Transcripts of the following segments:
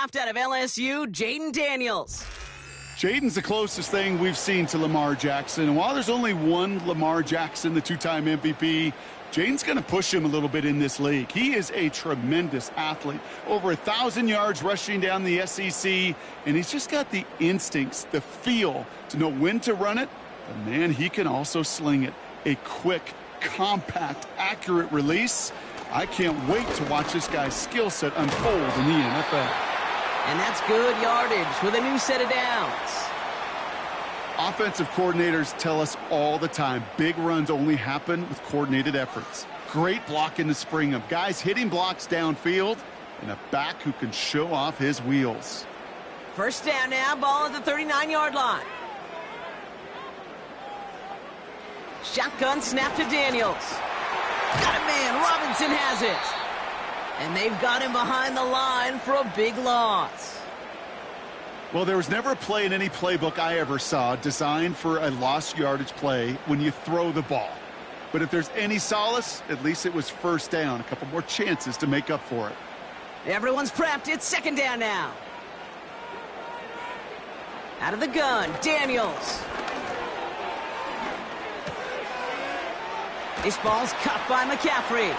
draft out of LSU, Jaden Daniels. Jaden's the closest thing we've seen to Lamar Jackson. And while there's only one Lamar Jackson, the two-time MVP, Jaden's going to push him a little bit in this league. He is a tremendous athlete. Over 1,000 yards rushing down the SEC, and he's just got the instincts, the feel to know when to run it. But, man, he can also sling it. A quick, compact, accurate release. I can't wait to watch this guy's skill set unfold in the NFL. And that's good yardage with a new set of downs. Offensive coordinators tell us all the time, big runs only happen with coordinated efforts. Great blocking to spring them. Guys hitting blocks downfield, and a back who can show off his wheels. First down now, ball at the 39-yard line. Shotgun snap to Daniels. Got it, man. Robinson has it. And they've got him behind the line for a big loss. Well, there was never a play in any playbook I ever saw designed for a lost yardage play when you throw the ball. But if there's any solace, at least it was first down. A couple more chances to make up for it. Everyone's prepped. It's second down now. Out of the gun, Daniels. This ball's cut by McCaffrey.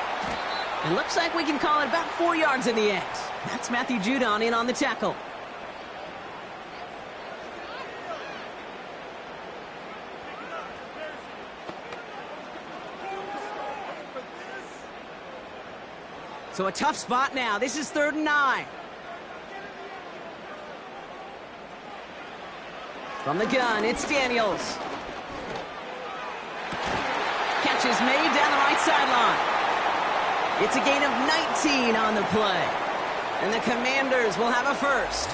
It looks like we can call it about 4 yards in the end. That's Matthew Judon in on the tackle. So a tough spot now. This is 3rd and 9. From the gun, it's Daniels. Catch is made down the right sideline. It's a gain of 19 on the play. And the Commanders will have a first.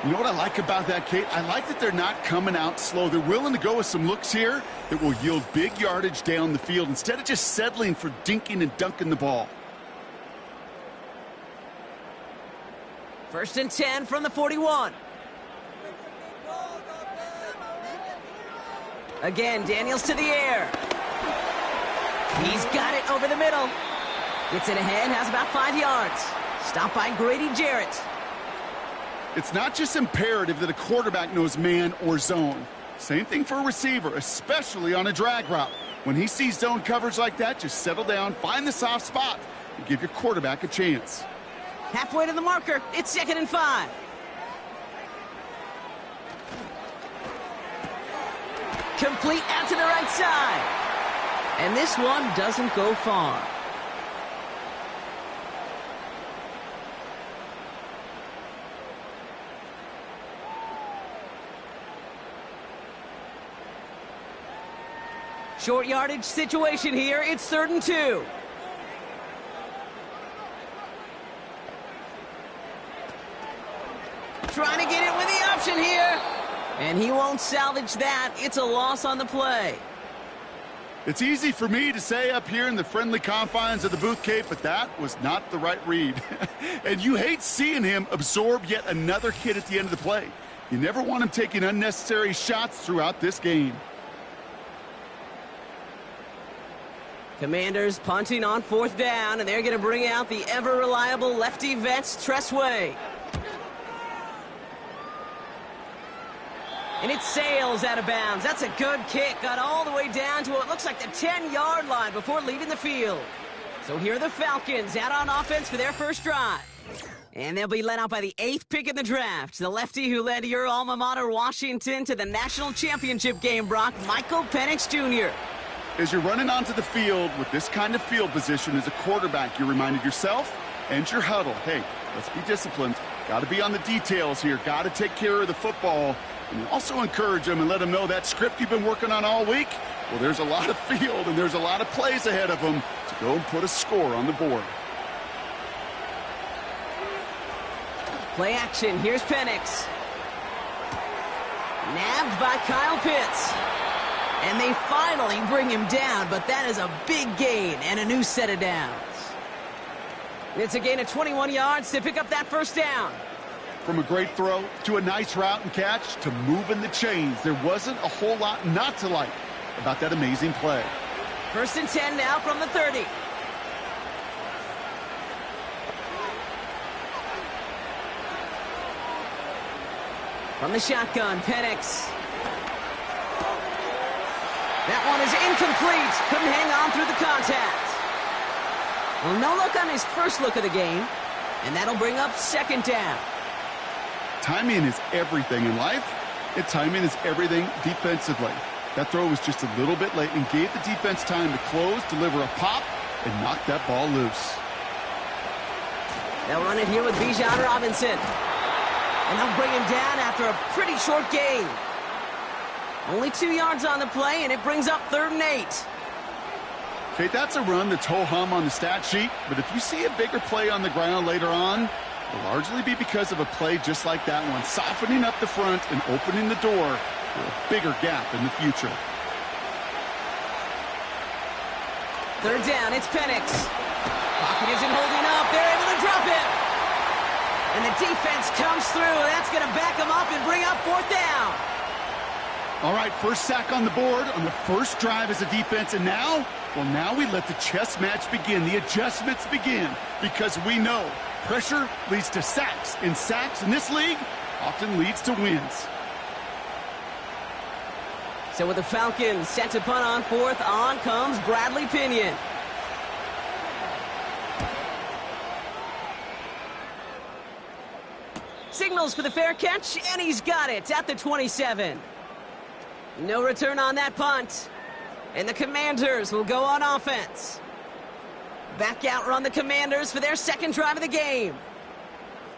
You know what I like about that, Kate? I like that they're not coming out slow. They're willing to go with some looks here that will yield big yardage down the field instead of just settling for dinking and dunking the ball. 1st and 10 from the 41. Again, Daniels to the air. He's got it over the middle. Gets it ahead, has about 5 yards. Stopped by Grady Jarrett. It's not just imperative that a quarterback knows man or zone. Same thing for a receiver, especially on a drag route. When he sees zone coverage like that, just settle down, find the soft spot, and give your quarterback a chance. Halfway to the marker. It's 2nd and 5. Complete out to the right side. And this one doesn't go far. Short yardage situation here. It's 3rd and 2. Trying to get it with the option here. And he won't salvage that. It's a loss on the play. It's easy for me to say up here in the friendly confines of the booth, Kate, but that was not the right read. And you hate seeing him absorb yet another hit at the end of the play. You never want him taking unnecessary shots throughout this game. Commanders punting on 4th down, and they're going to bring out the ever-reliable lefty vets, Tressway. And it sails out of bounds. That's a good kick. Got all the way down to what looks like the 10-yard line before leaving the field. So here are the Falcons out on offense for their first drive. And they'll be led out by the 8th pick in the draft. The lefty who led your alma mater, Washington, to the national championship game, Brock, Michael Penix Jr. As you're running onto the field with this kind of field position as a quarterback, you're reminded yourself and your huddle, hey, let's be disciplined. Got to be on the details here. Got to take care of the football. And also encourage them and let them know that script you've been working on all week, well, there's a lot of field and there's a lot of plays ahead of them to go and put a score on the board. Play action. Here's Penix. Nabbed by Kyle Pitts. And they finally bring him down, but that is a big gain and a new set of downs. It's a gain of 21 yards to pick up that first down. From a great throw to a nice route and catch to moving the chains, there wasn't a whole lot not to like about that amazing play. 1st and 10 now from the 30. From the shotgun, Penix. That one is incomplete. Couldn't hang on through the contact. Well, no look on his first look of the game, and that'll bring up second down. Timing is everything in life, and timing is everything defensively. That throw was just a little bit late and gave the defense time to close, deliver a pop, and knock that ball loose. They'll run it here with Bijan Robinson. And they'll bring him down after a pretty short gain. Only 2 yards on the play, and it brings up 3rd and 8. Okay, that's a run that's ho-hum on the stat sheet, but if you see a bigger play on the ground later on, it'll largely be because of a play just like that one, softening up the front and opening the door for a bigger gap in the future. 3rd down, it's Penix. Pocket isn't holding up. They're able to drop him. And the defense comes through. That's going to back him up and bring up 4th down. All right, first sack on the board on the first drive as a defense, and now, well, now we let the chess match begin, the adjustments begin, because we know pressure leads to sacks, and sacks in this league often leads to wins. So with the Falcons set to punt on 4th, on comes Bradley Pinion. Signals for the fair catch, and he's got it at the 27. No return on that punt. And the Commanders will go on offense. Back out run the Commanders for their second drive of the game.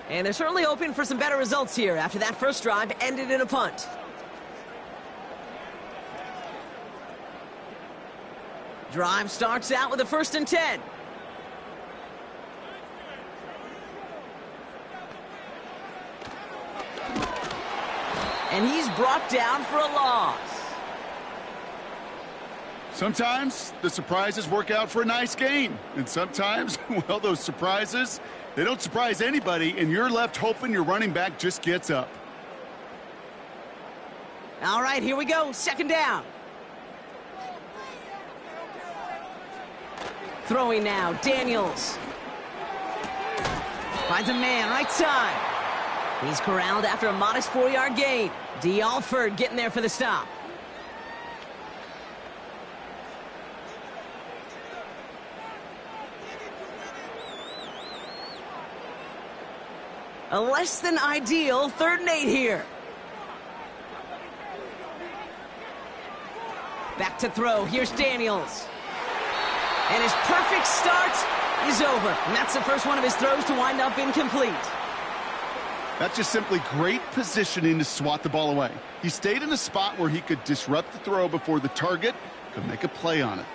And they're certainly hoping for some better results here after that first drive ended in a punt. Drive starts out with a 1st and 10. And he's brought down for a loss. Sometimes the surprises work out for a nice game. And sometimes, well, those surprises, they don't surprise anybody, and you're left hoping your running back just gets up. All right, here we go. 2nd down. Throwing now, Daniels. Finds a man, right side. He's corralled after a modest 4-yard gain. D. Alford getting there for the stop. A less than ideal 3rd and 8 here. Back to throw. Here's Daniels. And his perfect start is over. And that's the first one of his throws to wind up incomplete. That's just simply great positioning to swat the ball away. He stayed in a spot where he could disrupt the throw before the target could make a play on it.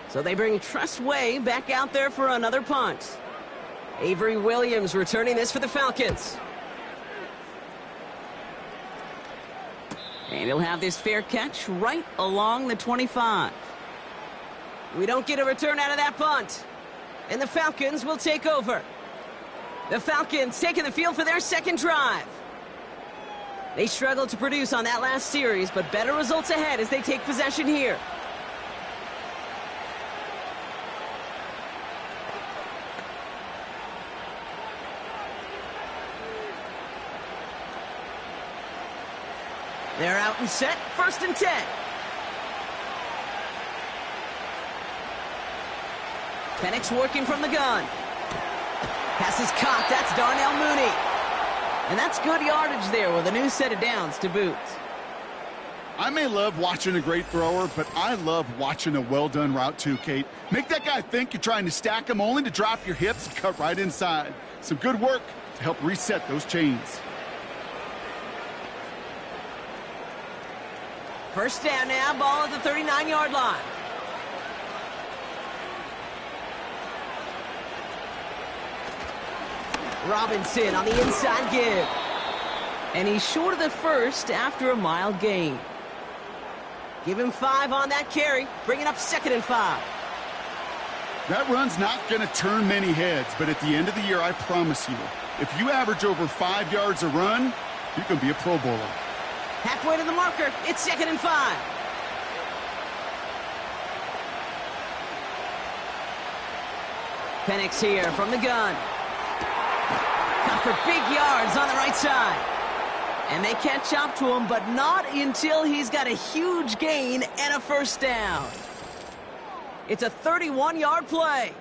So they bring Tress Way back out there for another punt. Avery Williams returning this for the Falcons. And he'll have this fair catch right along the 25. We don't get a return out of that punt. And the Falcons will take over. The Falcons taking the field for their second drive. They struggled to produce on that last series, but better results ahead as they take possession here. They're out and set, 1st and 10. Penix working from the gun. Pass is caught. That's Darnell Mooney. And that's good yardage there with a new set of downs to boot. I may love watching a great thrower, but I love watching a well-done route too, Kate. Make that guy think you're trying to stack him only to drop your hips and cut right inside. Some good work to help reset those chains. 1st down now, ball at the 39-yard line. Robinson on the inside give. And he's short of the first after a mild gain. Give him 5 on that carry, bringing up 2nd and 5. That run's not going to turn many heads, but at the end of the year, I promise you, if you average over 5 yards a run, you're going to be a Pro Bowler. Halfway to the marker, it's 2nd and 5. Penix here from the gun. off for big yards on the right side. And they catch up to him, but not until he's got a huge gain and a first down. It's a 31-yard play,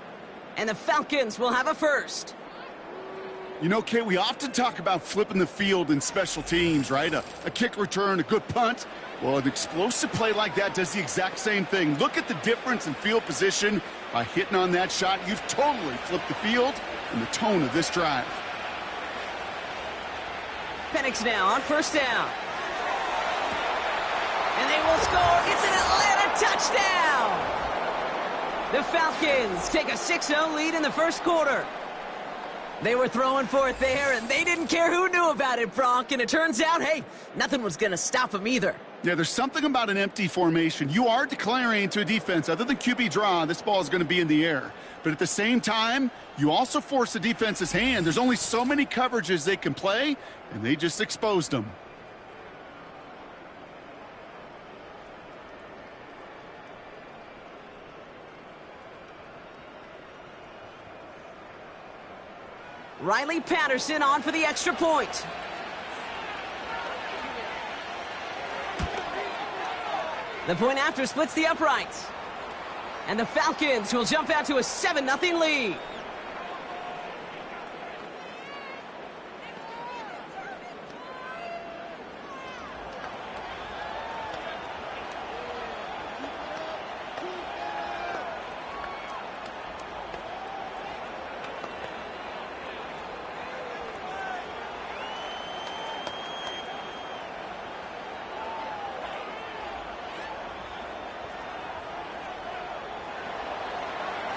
and the Falcons will have a first. You know, Kate, we often talk about flipping the field in special teams, right? A kick return, a good punt. Well, an explosive play like that does the exact same thing. Look at the difference in field position. By hitting on that shot, you've totally flipped the field and the tone of this drive. Penix now on first down. And they will score. It's an Atlanta touchdown! The Falcons take a 6-0 lead in the first quarter. They were throwing for it there, and they didn't care who knew about it, Bronk. And it turns out, hey, nothing was going to stop them either. Yeah, there's something about an empty formation. You are declaring to a defense, other than QB draw, this ball is going to be in the air. But at the same time, you also force the defense's hand. There's only so many coverages they can play, and they just exposed them. Riley Patterson on for the extra point. The point after splits the uprights. And the Falcons will jump out to a 7-0 lead.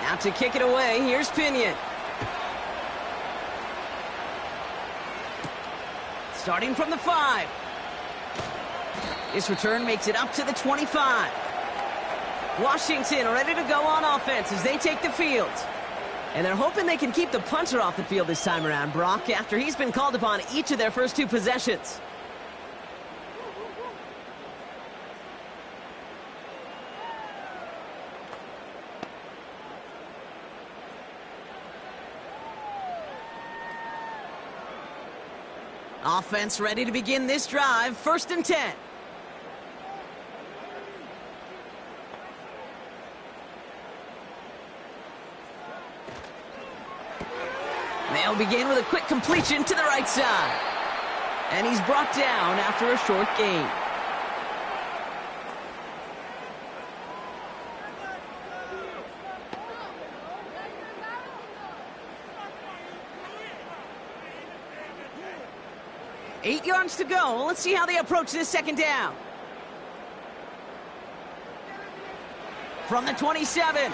Out to kick it away, here's Pinion. Starting from the 5. This return makes it up to the 25. Washington ready to go on offense as they take the field. And they're hoping they can keep the punter off the field this time around, Brock, after he's been called upon each of their first 2 possessions. Offense ready to begin this drive. 1st and 10. They'll begin with a quick completion to the right side. And he's brought down after a short gain. Eight yards to go. Let's see how they approach this second down. From the 27.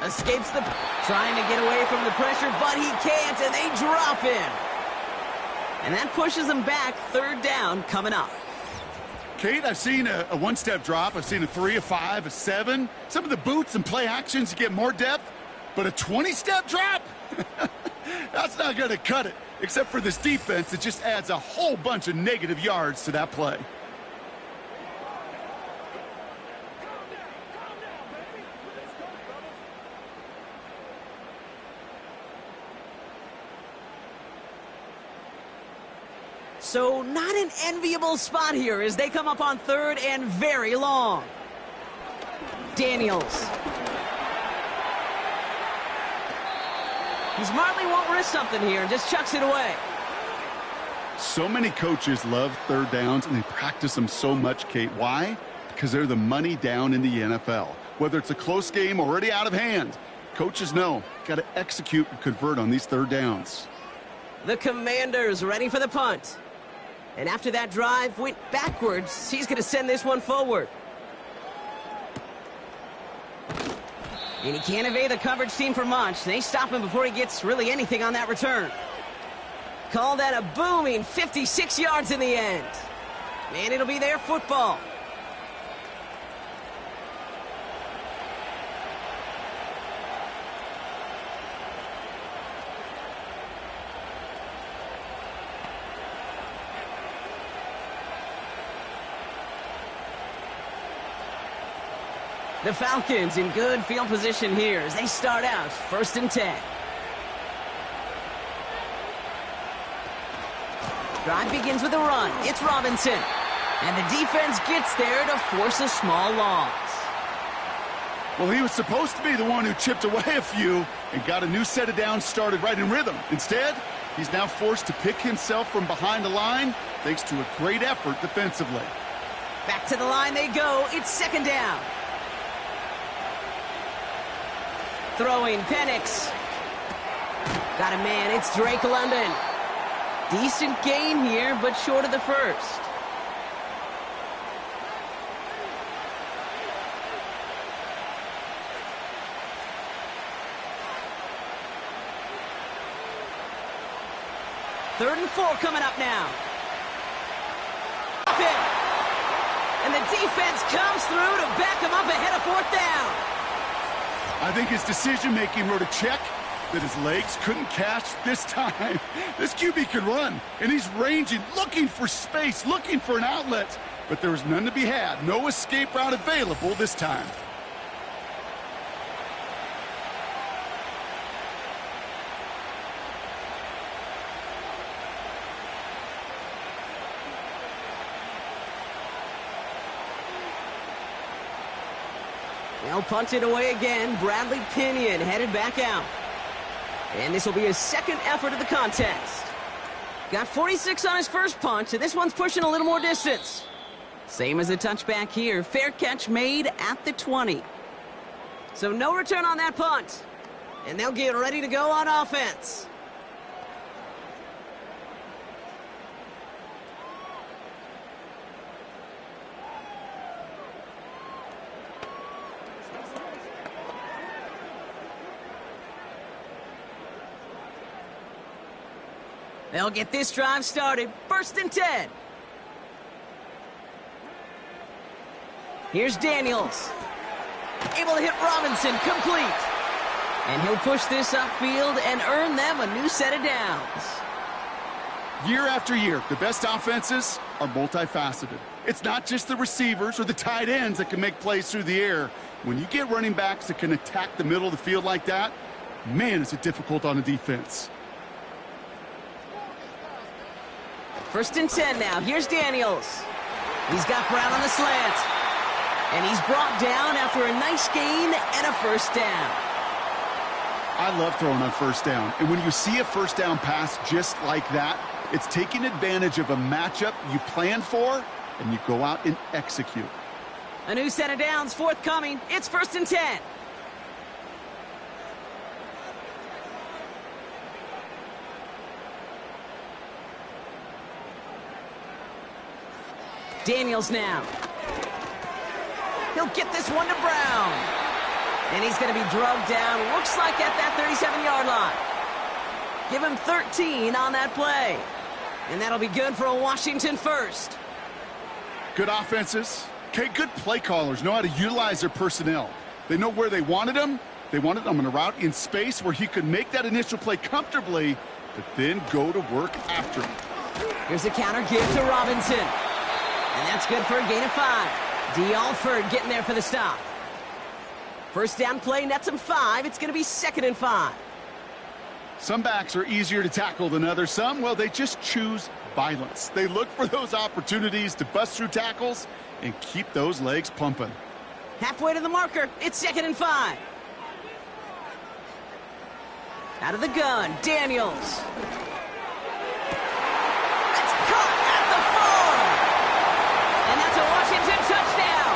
Escapes the... Trying to get away from the pressure, but he can't, and they drop him. And that pushes them back. 3rd down coming up. Kate, I've seen a one-step drop. I've seen a 3, a 5, a 7. Some of the boots and play actions, you get more depth. But a 20-step drop? That's not going to cut it. Except for this defense, it just adds a whole bunch of negative yards to that play. So not an enviable spot here as they come up on 3rd and very long. Daniels. He smartly won't risk something here and just chucks it away. So many coaches love 3rd downs, and they practice them so much, Kate. Why? Because they're the money down in the NFL. Whether it's a close game already out of hand, coaches know, got to execute and convert on these 3rd downs. The Commanders ready for the punt. And after that drive went backwards, he's going to send this one forward. And he can't evade the coverage team for much. They stop him before he gets really anything on that return. Call that a booming 56 yards in the end. And it'll be their football. The Falcons in good field position here as they start out 1st and 10. Drive begins with a run. It's Robinson. And the defense gets there to force a small loss. Well, he was supposed to be the one who chipped away a few and got a new set of downs started right in rhythm. Instead, he's now forced to pick himself from behind the line thanks to a great effort defensively. Back to the line they go. It's second down. Throwing Penix. Got a man. It's Drake London. Decent gain here, but short of the first. Third and 4 coming up now. And the defense comes through to back him up ahead of fourth down. I think his decision-making wrote a check that his legs couldn't catch this time. This QB can run, and he's ranging, looking for space, looking for an outlet. But there was none to be had. No escape route available this time. They'll punt it away again. Bradley Pinion headed back out. And this will be his second effort of the contest. Got 46 on his first punt, and this one's pushing a little more distance. Same as a touchback here. Fair catch made at the 20. So no return on that punt. And they'll get ready to go on offense. They'll get this drive started. First and 10. Here's Daniels. Able to hit Robinson, complete. And he'll push this upfield and earn them a new set of downs. Year after year, the best offenses are multifaceted. It's not just the receivers or the tight ends that can make plays through the air. When you get running backs that can attack the middle of the field like that, man, is it difficult on a defense. First and 10 now. Here's Daniels. He's got Brown on the slant. And he's brought down after a nice gain and a first down. I love throwing on first down. And when you see a first down pass just like that, it's taking advantage of a matchup you planned for, and you go out and execute. A new set of downs forthcoming. It's first and 10. Daniels now. He'll get this one to Brown. And he's going to be drugged down, looks like at that 37-yard line. Give him 13 on that play. And that'll be good for a Washington first. Good offenses. Okay, good play callers know how to utilize their personnel. They know where they wanted them. They wanted them on a route in space where he could make that initial play comfortably, but then go to work after him. Here's a counter give to Robinson. And that's good for a gain of 5. D. Alford getting there for the stop. First down play nets him 5. It's going to be second and 5. Some backs are easier to tackle than others. Some, well, they just choose violence. They look for those opportunities to bust through tackles and keep those legs pumping. Halfway to the marker. It's second and 5. Out of the gun, Daniels. That's caught at the 4. And that's a Washington touchdown.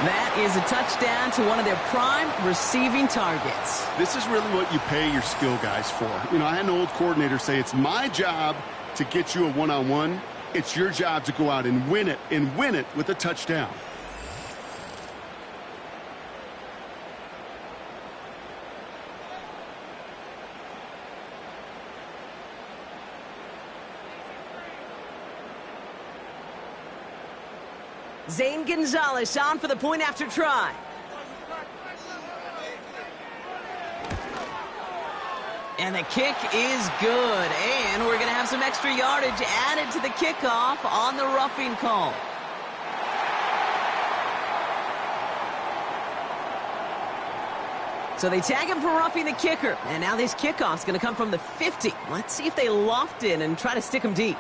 That is a touchdown to one of their prime receiving targets. This is really what you pay your skill guys for. You know, I had an old coordinator say it's my job to get you a one-on-one. It's your job to go out and win it with a touchdown. Zane Gonzalez on for the point after try. And the kick is good. And we're going to have some extra yardage added to the kickoff on the roughing call. So they tag him for roughing the kicker. And now this kickoff's going to come from the 50. Let's see if they loft in and try to stick him deep.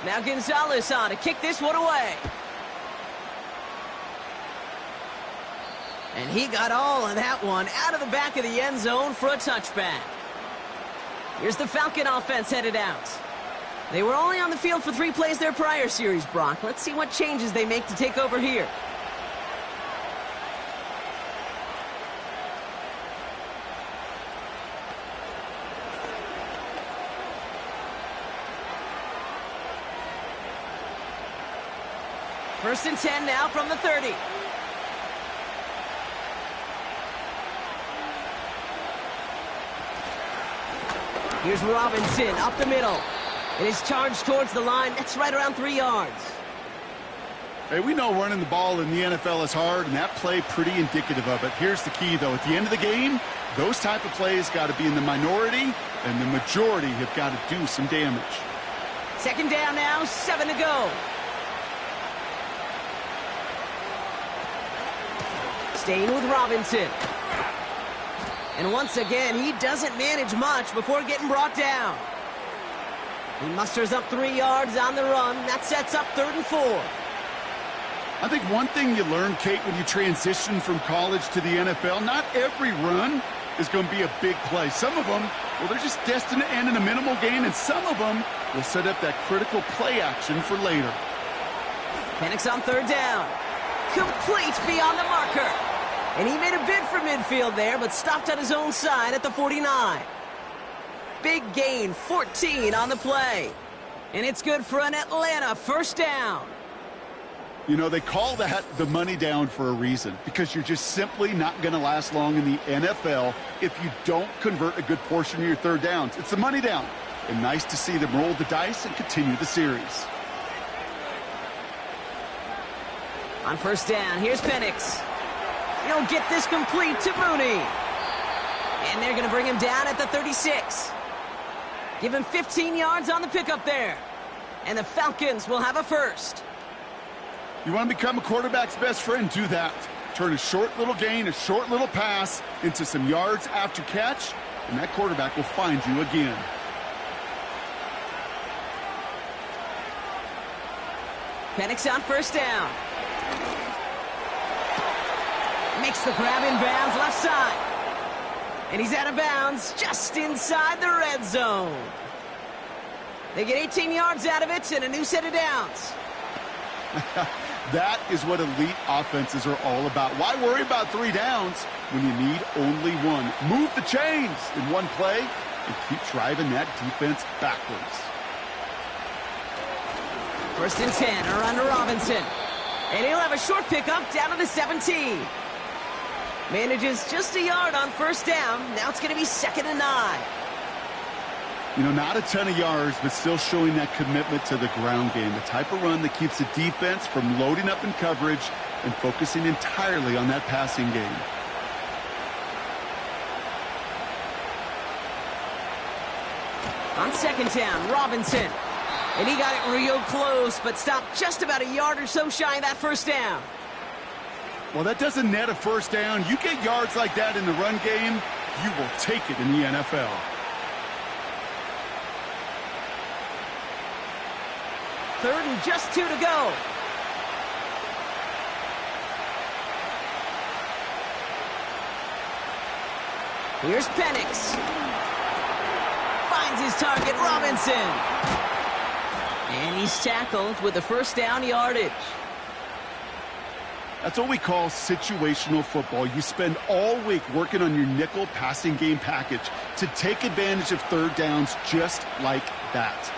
Now Gonzalez on to kick this one away. And he got all of that one out of the back of the end zone for a touchback. Here's the Falcon offense headed out. They were only on the field for 3 plays their prior series, Brock. Let's see what changes they make to take over here. First and 10 now from the 30. Here's Robinson up the middle. And his charge towards the line, that's right around 3 yards. Hey, we know running the ball in the NFL is hard, and that play pretty indicative of it. Here's the key, though. At the end of the game, those type of plays got to be in the minority, and the majority have got to do some damage. Second down now, 7 to go. Staying with Robinson. And once again, he doesn't manage much before getting brought down. He musters up 3 yards on the run. That sets up 3rd and 4. I think one thing you learn, Kate, when you transition from college to the NFL, not every run is going to be a big play. Some of them, well, they're just destined to end in a minimal gain, and some of them will set up that critical play action for later. Penix on 3rd down. Complete beyond the marker. And he made a bid for midfield there, but stopped on his own side at the 49. Big gain, 14 on the play. And it's good for an Atlanta first down. You know, they call that the money down for a reason, because you're just simply not going to last long in the NFL if you don't convert a good portion of your 3rd downs. It's the money down. And nice to see them roll the dice and continue the series. On first down, here's Penix. He'll get this complete to Mooney. And they're going to bring him down at the 36. Give him 15 yards on the pickup there. And the Falcons will have a first. You want to become a quarterback's best friend? Do that. Turn a short little gain, a short little pass into some yards after catch, and that quarterback will find you again. Penix on first down. Makes the grab in bounds left side. And he's out of bounds just inside the red zone. They get 18 yards out of it and a new set of downs. That is what elite offenses are all about. Why worry about 3 downs when you need only 1? Move the chains in one play and keep driving that defense backwards. First and 10, around to Robinson. And he'll have a short pickup down to the 17. Manages just a yard on first down. Now it's going to be 2nd and 9. You know, not a ton of yards, but still showing that commitment to the ground game. The type of run that keeps the defense from loading up in coverage and focusing entirely on that passing game. On 2nd down, Robinson. And he got it real close, but stopped just about a yard or so shy of that first down. Well, that doesn't net a first down. You get yards like that in the run game, you will take it in the NFL. Third and just 2 to go. Here's Penix. Finds his target, Robinson. And he's tackled with the first down yardage. That's what we call situational football. You spend all week working on your nickel passing game package to take advantage of 3rd downs just like that.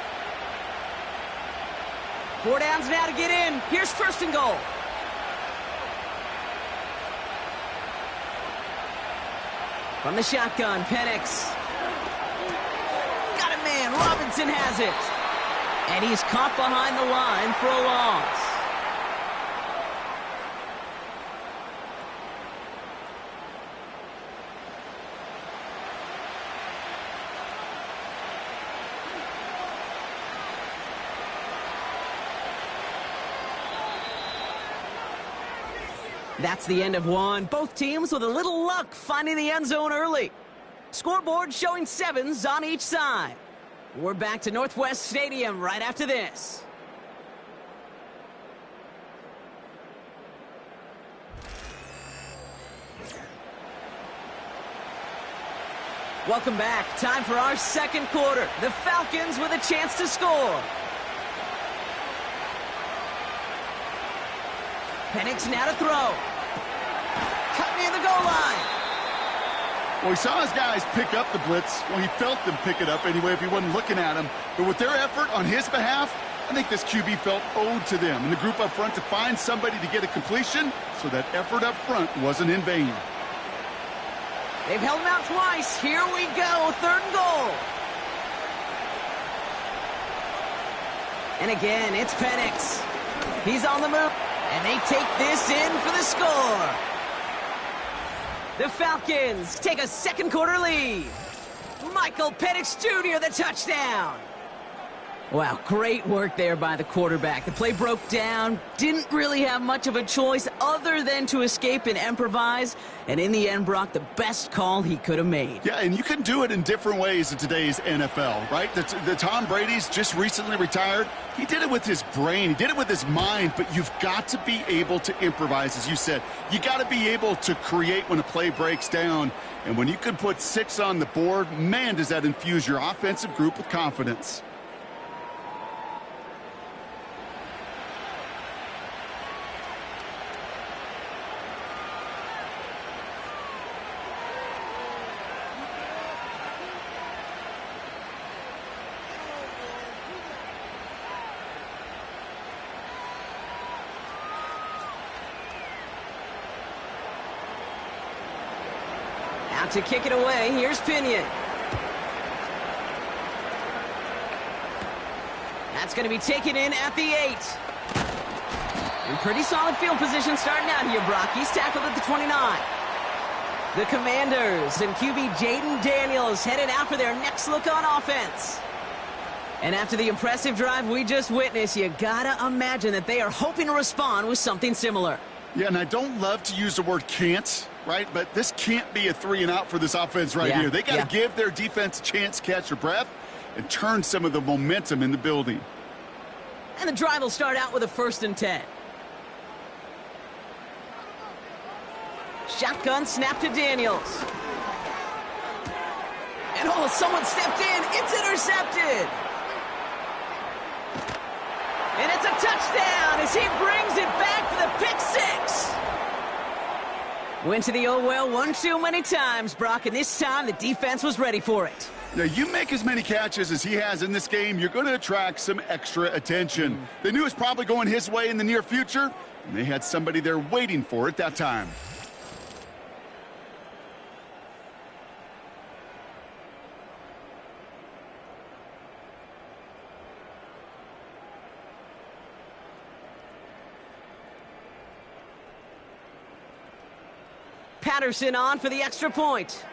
4 downs now to get in. Here's 1st and goal. From the shotgun, Penix. Got a man. Robinson has it. And he's caught behind the line for a loss. That's the end of one. Both teams with a little luck finding the end zone early. Scoreboard showing 7s on each side. We're back to Northwest Stadium right after this. Welcome back. Time for our second quarter. The Falcons with a chance to score. Penix now to throw. Cut near the goal line. Well, he saw his guys pick up the blitz. Well, he felt them pick it up anyway if he wasn't looking at him. But with their effort on his behalf, I think this QB felt owed to them and the group up front to find somebody to get a completion, so that effort up front wasn't in vain. They've held him out twice. Here we go, 3rd and goal. And again, it's Penix. He's on the move. And they take this in for the score. The Falcons take a second quarter lead. Michael Penix Jr., the touchdown. Wow, great work there by the quarterback. The play broke down, didn't really have much of a choice other than to escape and improvise. And in the end, Brock, the best call he could have made. Yeah, and you can do it in different ways in today's NFL, right? The Tom Brady's just recently retired. He did it with his brain. He did it with his mind, but you've got to be able to improvise, as you said. You got to be able to create when a play breaks down. And when you can put 6 on the board, man, does that infuse your offensive group with confidence. To kick it away, here's Pinion. That's going to be taken in at the 8. In pretty solid field position starting out here, Brock. He's tackled at the 29. The Commanders and QB Jaden Daniels headed out for their next look on offense. And after the impressive drive we just witnessed, you gotta imagine that they are hoping to respond with something similar. Yeah, and I don't love to use the word can't, right? But this can't be a 3-and-out for this offense right here. They got to give their defense a chance to catch their breath and turn some of the momentum in the building. And the drive will start out with a 1st and 10. Shotgun snap to Daniels. And oh, someone stepped in. It's intercepted. And it's a touchdown as he brings it back for the pick 6. Went to the oh well one too many times, Brock, and this time the defense was ready for it. Now, you make as many catches as he has in this game, you're going to attract some extra attention. They knew it was probably going his way in the near future, and they had somebody there waiting for it that time. Patterson on for the extra point.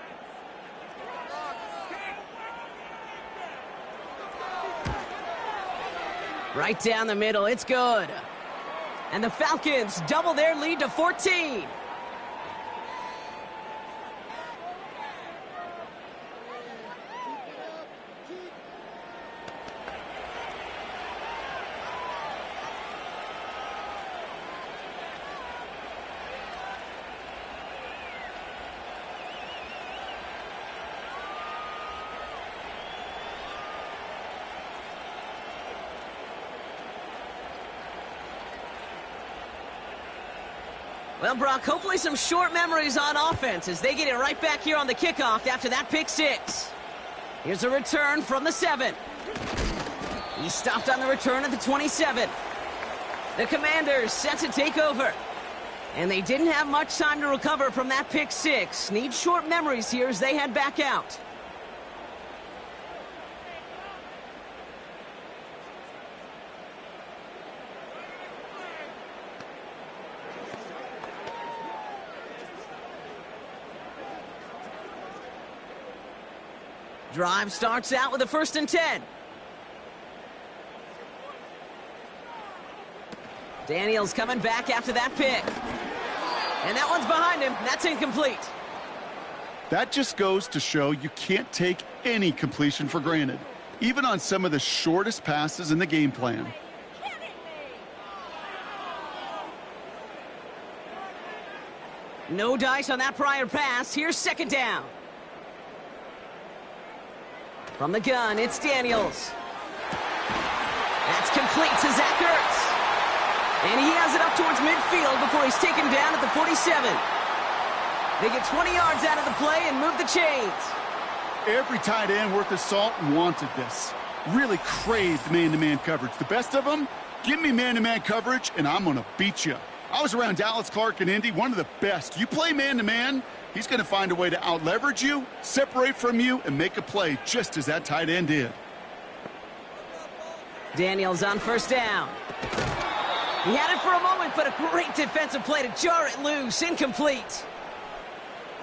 Right down the middle, it's good. And the Falcons double their lead to 14. Well, Brock, hopefully some short memories on offense as they get it right back here on the kickoff after that pick 6. Here's a return from the 7. He stopped on the return at the 27. The Commanders set to take over. And they didn't have much time to recover from that pick 6. Need short memories here as they head back out. Drive starts out with a 1st and 10. Daniels coming back after that pick. And that one's behind him. That's incomplete. That just goes to show you can't take any completion for granted, even on some of the shortest passes in the game plan. No dice on that prior pass. Here's 2nd down. From the gun, it's Daniels. That's complete to Zach Ertz. And he has it up towards midfield before he's taken down at the 47. They get 20 yards out of the play and move the chains. Every tight end worth his salt wanted this. Really craved man-to-man coverage. The best of them, give me man-to-man coverage, and I'm going to beat you. I was around Dallas Clark and Indy, one of the best. You play man-to-man, he's going to find a way to out-leverage you, separate from you, and make a play just as that tight end did. Daniels on 1st down. He had it for a moment, but a great defensive play to jar it loose. Incomplete.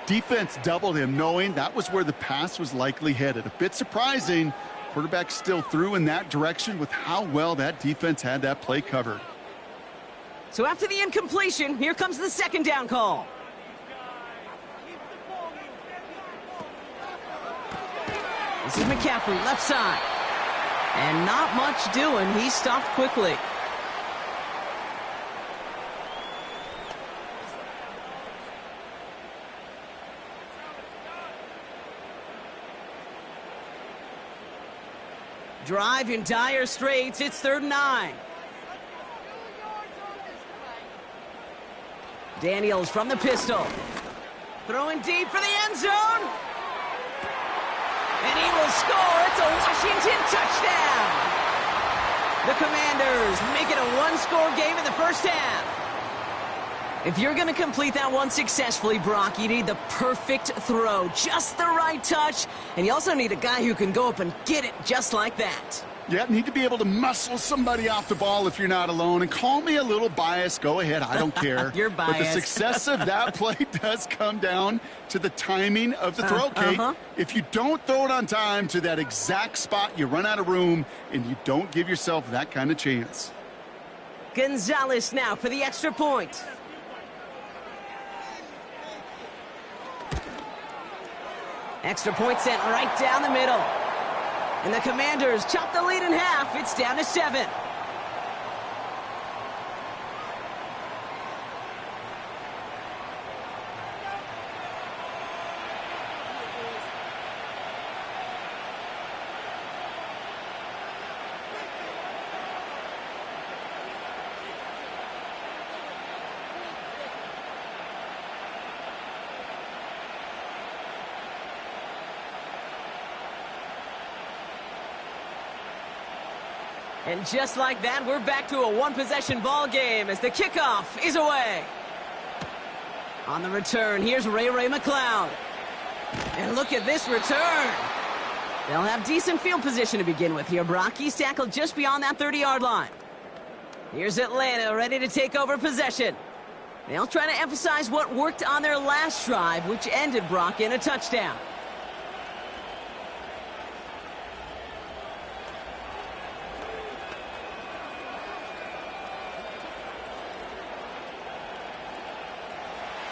Defense doubled him, knowing that was where the pass was likely headed. A bit surprising. Quarterback still threw in that direction with how well that defense had that play covered. So after the incompletion, here comes the 2nd down call. This is McCaffrey, left side. And not much doing. He stopped quickly. Drive in dire straits. It's 3rd and 9. Daniels from the pistol. Throwing deep for the end zone. And he will score. It's a Washington touchdown. The Commanders make it a one-score game in the 1st half. If you're going to complete that one successfully, Brock, you need the perfect throw, just the right touch, and you also need a guy who can go up and get it just like that. Yeah, need to be able to muscle somebody off the ball if you're not alone. And call me a little biased. Go ahead. I don't care. You're biased. But the success of that play does come down to the timing of the throw, Kate. If you don't throw it on time to that exact spot, you run out of room, and you don't give yourself that kind of chance. Gonzalez now for the extra point. Extra point sent right down the middle. And the Commanders chop the lead in half. It's down to 7. And just like that, we're back to a one-possession ball game as the kickoff is away. On the return, here's Ray McCloud. And look at this return. They'll have decent field position to begin with here. Brock, he's tackled just beyond that 30-yard line. Here's Atlanta ready to take over possession. They'll try to emphasize what worked on their last drive, which ended, Brock, in a touchdown.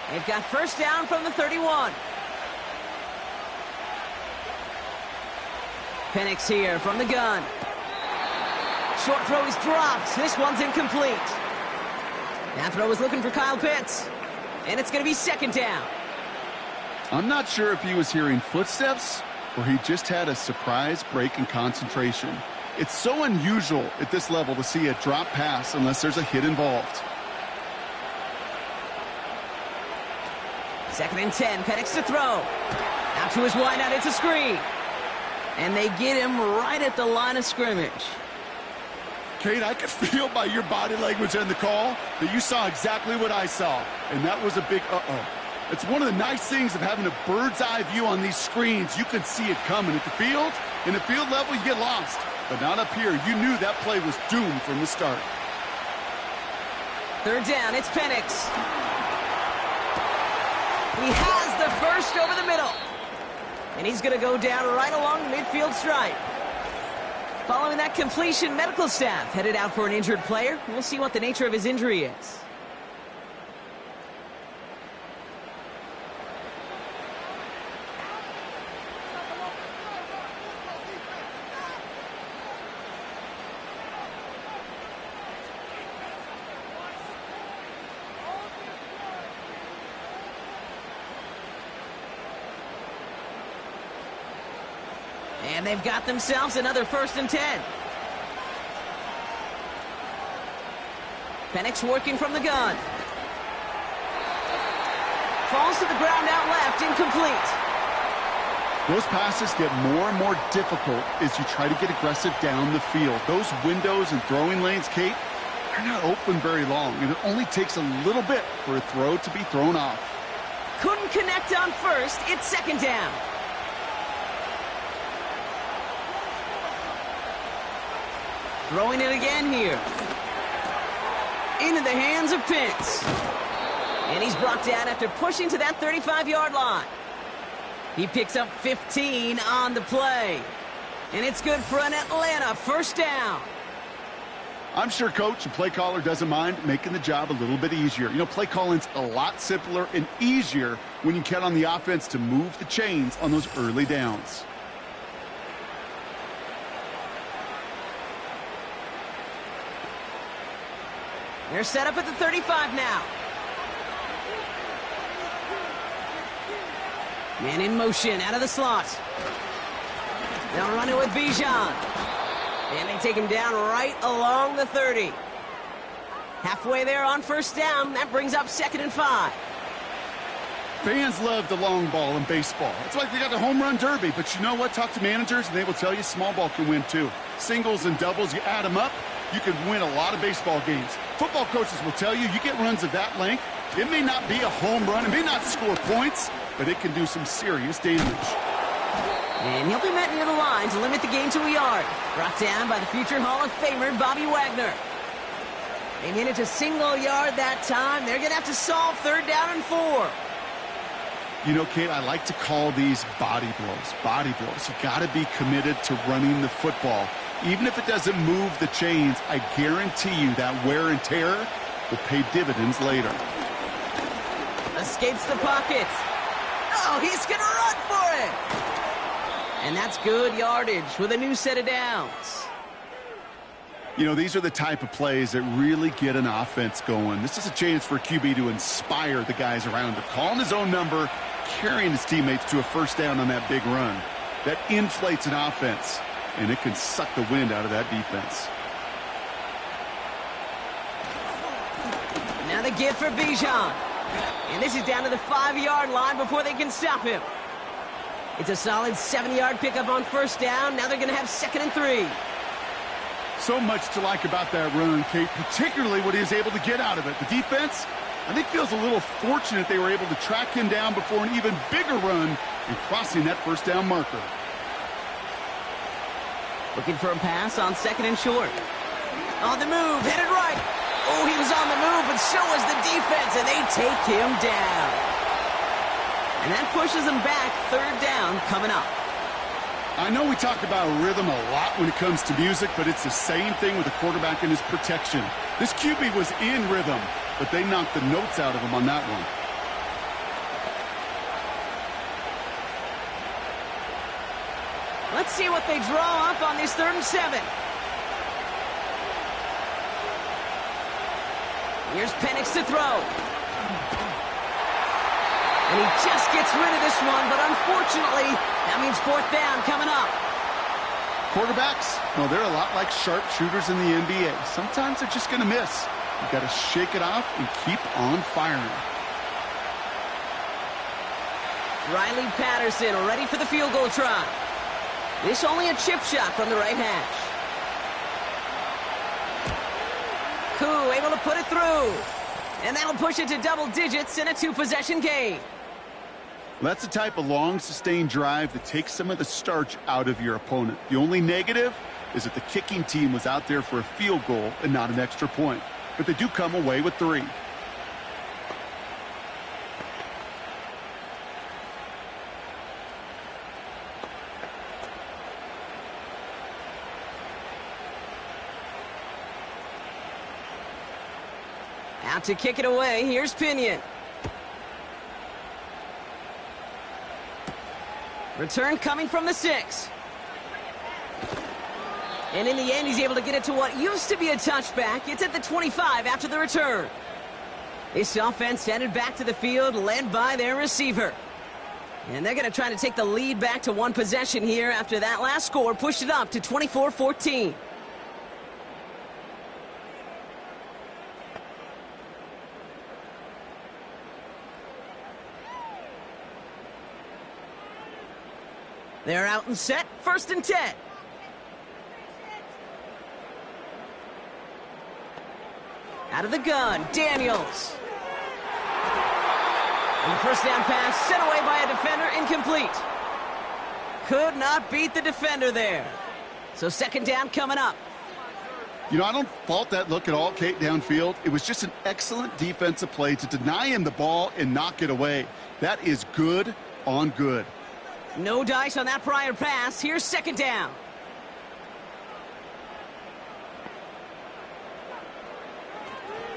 They've got 1st down from the 31. Penix here from the gun. Short throw is dropped. This one's incomplete. That throw is looking for Kyle Pitts. And it's going to be 2nd down. I'm not sure if he was hearing footsteps or he just had a surprise break in concentration. It's so unusual at this level to see a drop pass unless there's a hit involved. 2nd and 10, Penix to throw. Out to his wideout, it's a screen. And they get him right at the line of scrimmage. Kate, I could feel by your body language and the call that you saw exactly what I saw. And that was a big uh-oh. It's one of the nice things of having a bird's eye view on these screens. You can see it coming at the field. In the field level, you get lost. But not up here. You knew that play was doomed from the start. 3rd down, it's Penix. He has the first over the middle. And he's going to go down right along the midfield stripe. Following that completion, medical staff headed out for an injured player. We'll see what the nature of his injury is. And they've got themselves another 1st and 10. Penix working from the gun. Falls to the ground out left, incomplete. Those passes get more and more difficult as you try to get aggressive down the field. Those windows and throwing lanes, Kate, they're not open very long, and it only takes a little bit for a throw to be thrown off. Couldn't connect on first. It's 2nd down. Throwing it again here. Into the hands of Pitts. And he's brought down after pushing to that 35-yard line. He picks up 15 on the play. And it's good for an Atlanta 1st down. I'm sure coach and play caller doesn't mind making the job a little bit easier. You know, play calling's a lot simpler and easier when you count on the offense to move the chains on those early downs. They're set up at the 35 now. Man in motion out of the slot. They'll run it with Bijan. And they take him down right along the 30. Halfway there on 1st down. That brings up 2nd and 5. Fans love the long ball in baseball. It's like they got the home run derby. But you know what? Talk to managers and they will tell you small ball can win too. Singles and doubles, you add them up, you can win a lot of baseball games. Football coaches will tell you get runs of that length. It may not be a home run. It may not score points, but it can do some serious damage. And he'll be met near the line to limit the game to a yard. Brought down by the future Hall of Famer, Bobby Wagner. They managed a single yard that time. They're going to have to solve 3rd down and 4. You know, Kate, I like to call these body blows. Body blows. You got to be committed to running the football. Even if it doesn't move the chains, I guarantee you that wear and tear will pay dividends later. Escapes the pocket. Oh, he's going to run for it. And that's good yardage with a new set of downs. You know, these are the type of plays that really get an offense going. This is a chance for a QB to inspire the guys around him. Calling his own number, carrying his teammates to a 1st down on that big run. That inflates an offense, and it can suck the wind out of that defense. Now the give for Bijan. And this is down to the 5-yard line before they can stop him. It's a solid 7-yard pickup on 1st down. Now they're going to have 2nd and 3. So much to like about that run, Kate, particularly what he was able to get out of it. The defense, I think, feels a little fortunate they were able to track him down before an even bigger run and crossing that 1st down marker. Looking for a pass on 2nd and short. On the move, headed right. Oh, he was on the move, but so was the defense, and they take him down. And that pushes them back. 3rd down coming up. I know we talk about rhythm a lot when it comes to music, but it's the same thing with the quarterback and his protection. This QB was in rhythm, but they knocked the notes out of him on that one. Let's see what they draw up on this 3rd and 7. Here's Penix to throw. And he just gets rid of this one, but unfortunately, that means 4th down coming up. Quarterbacks, well, they're a lot like sharpshooters in the NBA. Sometimes they're just going to miss. You've got to shake it off and keep on firing. Riley Patterson ready for the field goal try. This only a chip shot from the right hash. Koo able to put it through. And that'll push it to double digits in a 2-possession game. That's the type of long, sustained drive that takes some of the starch out of your opponent. The only negative is that the kicking team was out there for a field goal and not an extra point. But they do come away with 3. Out to kick it away. Here's Pinion. Return coming from the 6. And in the end, he's able to get it to what used to be a touchback. It's at the 25 after the return. This offense headed back to the field, led by their receiver. And they're going to try to take the lead back to one possession here after that last score pushed it up to 24-14. They're out and set, 1st and 10. Out of the gun, Daniels. And the first down pass sent away by a defender, incomplete. Could not beat the defender there. So 2nd down coming up. You know, I don't fault that look at all, Kate, downfield. It was just an excellent defensive play to deny him the ball and knock it away. That is good on good. No dice on that prior pass. Here's 2nd down.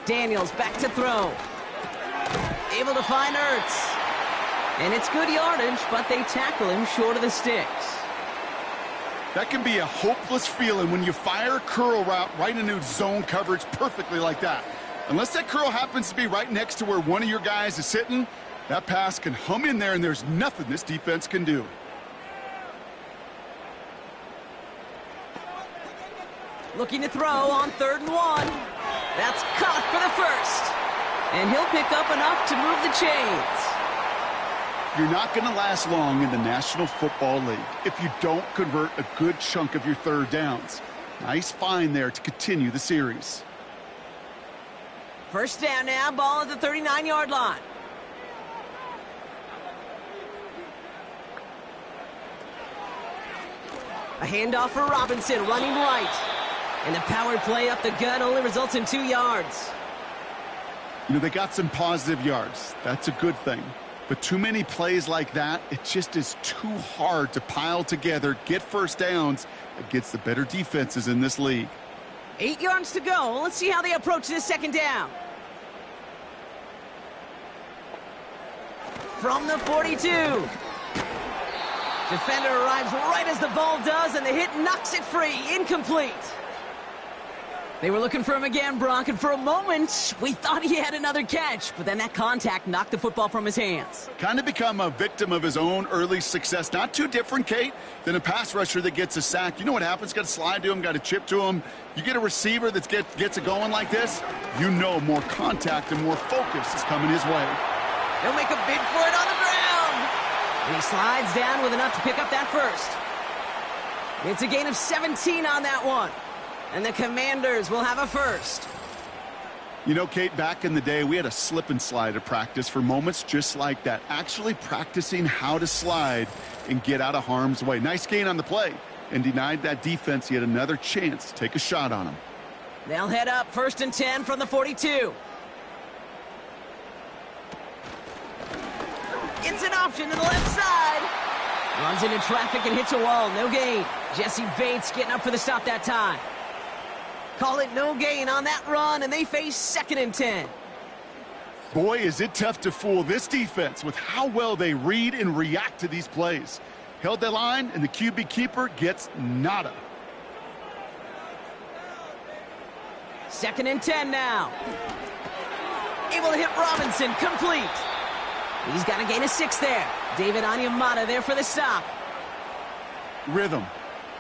Daniels back to throw. Able to find Ertz. And it's good yardage, but they tackle him short of the sticks. That can be a hopeless feeling when you fire a curl route right into zone coverage perfectly like that. Unless that curl happens to be right next to where one of your guys is sitting, that pass can hum in there, and there's nothing this defense can do. Looking to throw on 3rd and 1. That's caught for the 1st. And he'll pick up enough to move the chains. You're not going to last long in the National Football League if you don't convert a good chunk of your 3rd downs. Nice find there to continue the series. 1st down now, ball at the 39-yard line. A handoff for Robinson, running right. And the power play up the gut only results in 2 yards. You know, they got some positive yards. That's a good thing. But too many plays like that, it just is too hard to pile together, get 1st downs against the better defenses in this league. 8 yards to go. Let's see how they approach this 2nd down. From the 42. Defender arrives right as the ball does, and the hit knocks it free. Incomplete. They were looking for him again, Brock, and for a moment, we thought he had another catch, but then that contact knocked the football from his hands. Kind of become a victim of his own early success. Not too different, Kate, than a pass rusher that gets a sack. You know what happens? Got to slide to him, got to chip to him. You get a receiver that gets it going like this, you know more contact and more focus is coming his way. He'll make a bid for it on the ground. And he slides down with enough to pick up that 1st. It's a gain of 17 on that one. And the Commanders will have a 1st. You know, Kate, back in the day, we had a slip and slide at practice for moments just like that. Actually practicing how to slide and get out of harm's way. Nice gain on the play. And denied that defense yet another chance to take a shot on him. They'll head up 1st and 10 from the 42. It's an option to the left side. Runs into traffic and hits a wall. No gain. Jesse Bates getting up for the stop that time. Call it no gain on that run, and they face 2nd and 10. Boy, is it tough to fool this defense with how well they read and react to these plays. Held that line, and the QB keeper gets nada. 2nd and 10 now. Able to hit Robinson, complete. He's got a gain of 6 there. David Onyemata there for the stop. Rhythm.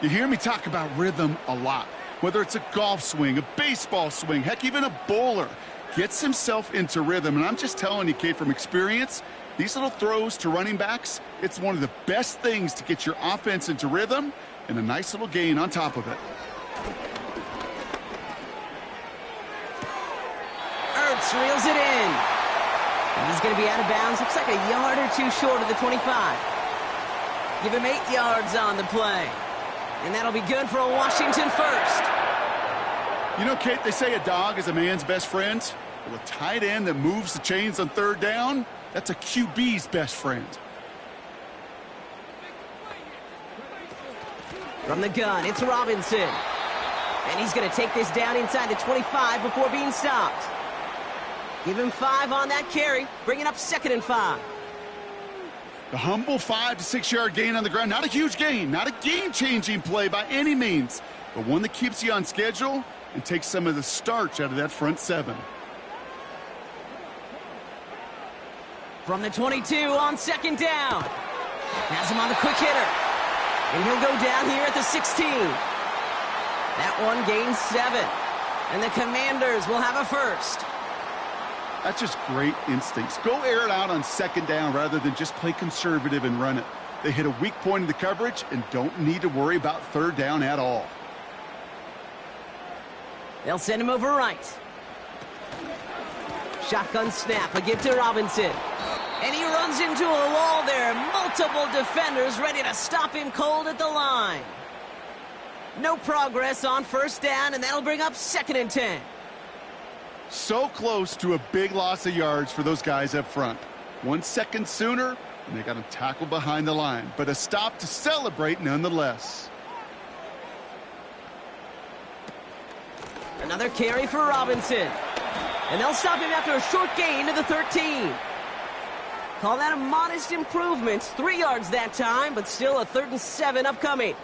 You hear me talk about rhythm a lot. Whether it's a golf swing, a baseball swing, heck, even a bowler gets himself into rhythm. And I'm just telling you, Kate, from experience, these little throws to running backs, it's one of the best things to get your offense into rhythm and a nice little gain on top of it. Ertz reels it in. And he's going to be out of bounds. Looks like a yard or 2 short of the 25. Give him 8 yards on the play. And that'll be good for a Washington 1st. You know, Kate, they say a dog is a man's best friend. Well, a tight end that moves the chains on 3rd down, that's a QB's best friend. From the gun, it's Robinson. And he's going to take this down inside the 25 before being stopped. Give him 5 on that carry, bringing up 2nd and 5. The humble 5 to 6 yard gain on the ground. Not a huge gain, not a game-changing play by any means, but one that keeps you on schedule and takes some of the starch out of that front 7. From the 22 on 2nd down. Has him on the quick hitter. And he'll go down here at the 16. That one gains 7. And the Commanders will have a first. That's just great instincts. Go air it out on 2nd down rather than just play conservative and run it. They hit a weak point in the coverage and don't need to worry about 3rd down at all. They'll send him over right. Shotgun snap, a give to Robinson. And he runs into a wall there. Multiple defenders ready to stop him cold at the line. No progress on 1st down, and that'll bring up 2nd and 10. So close to a big loss of yards for those guys up front. 1 second sooner, and they got him tackled behind the line. But a stop to celebrate nonetheless. Another carry for Robinson. And they'll stop him after a short gain to the 13. Call that a modest improvement. 3 yards that time, but still a 3rd and 7 upcoming.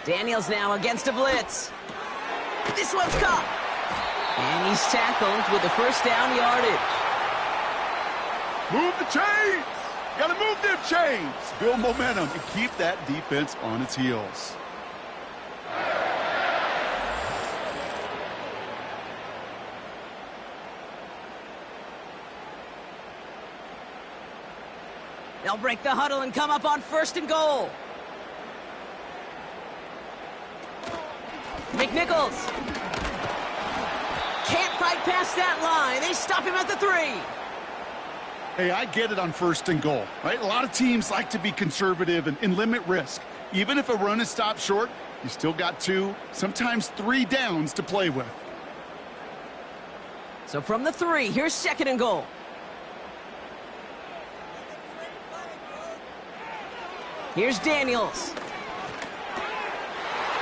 Daniels now against a blitz. This one's caught. And he's tackled with the 1st down yardage. Move the chains! Gotta move them chains! Build momentum and keep that defense on its heels. They'll break the huddle and come up on 1st and goal. McNichols can't fight past that line. They stop him at the 3. Hey, I get it on 1st and goal, right? A lot of teams like to be conservative and limit risk. Even if a run is stopped short, you still got 2, sometimes 3 downs to play with. So from the 3, here's 2nd and goal. Here's Daniels.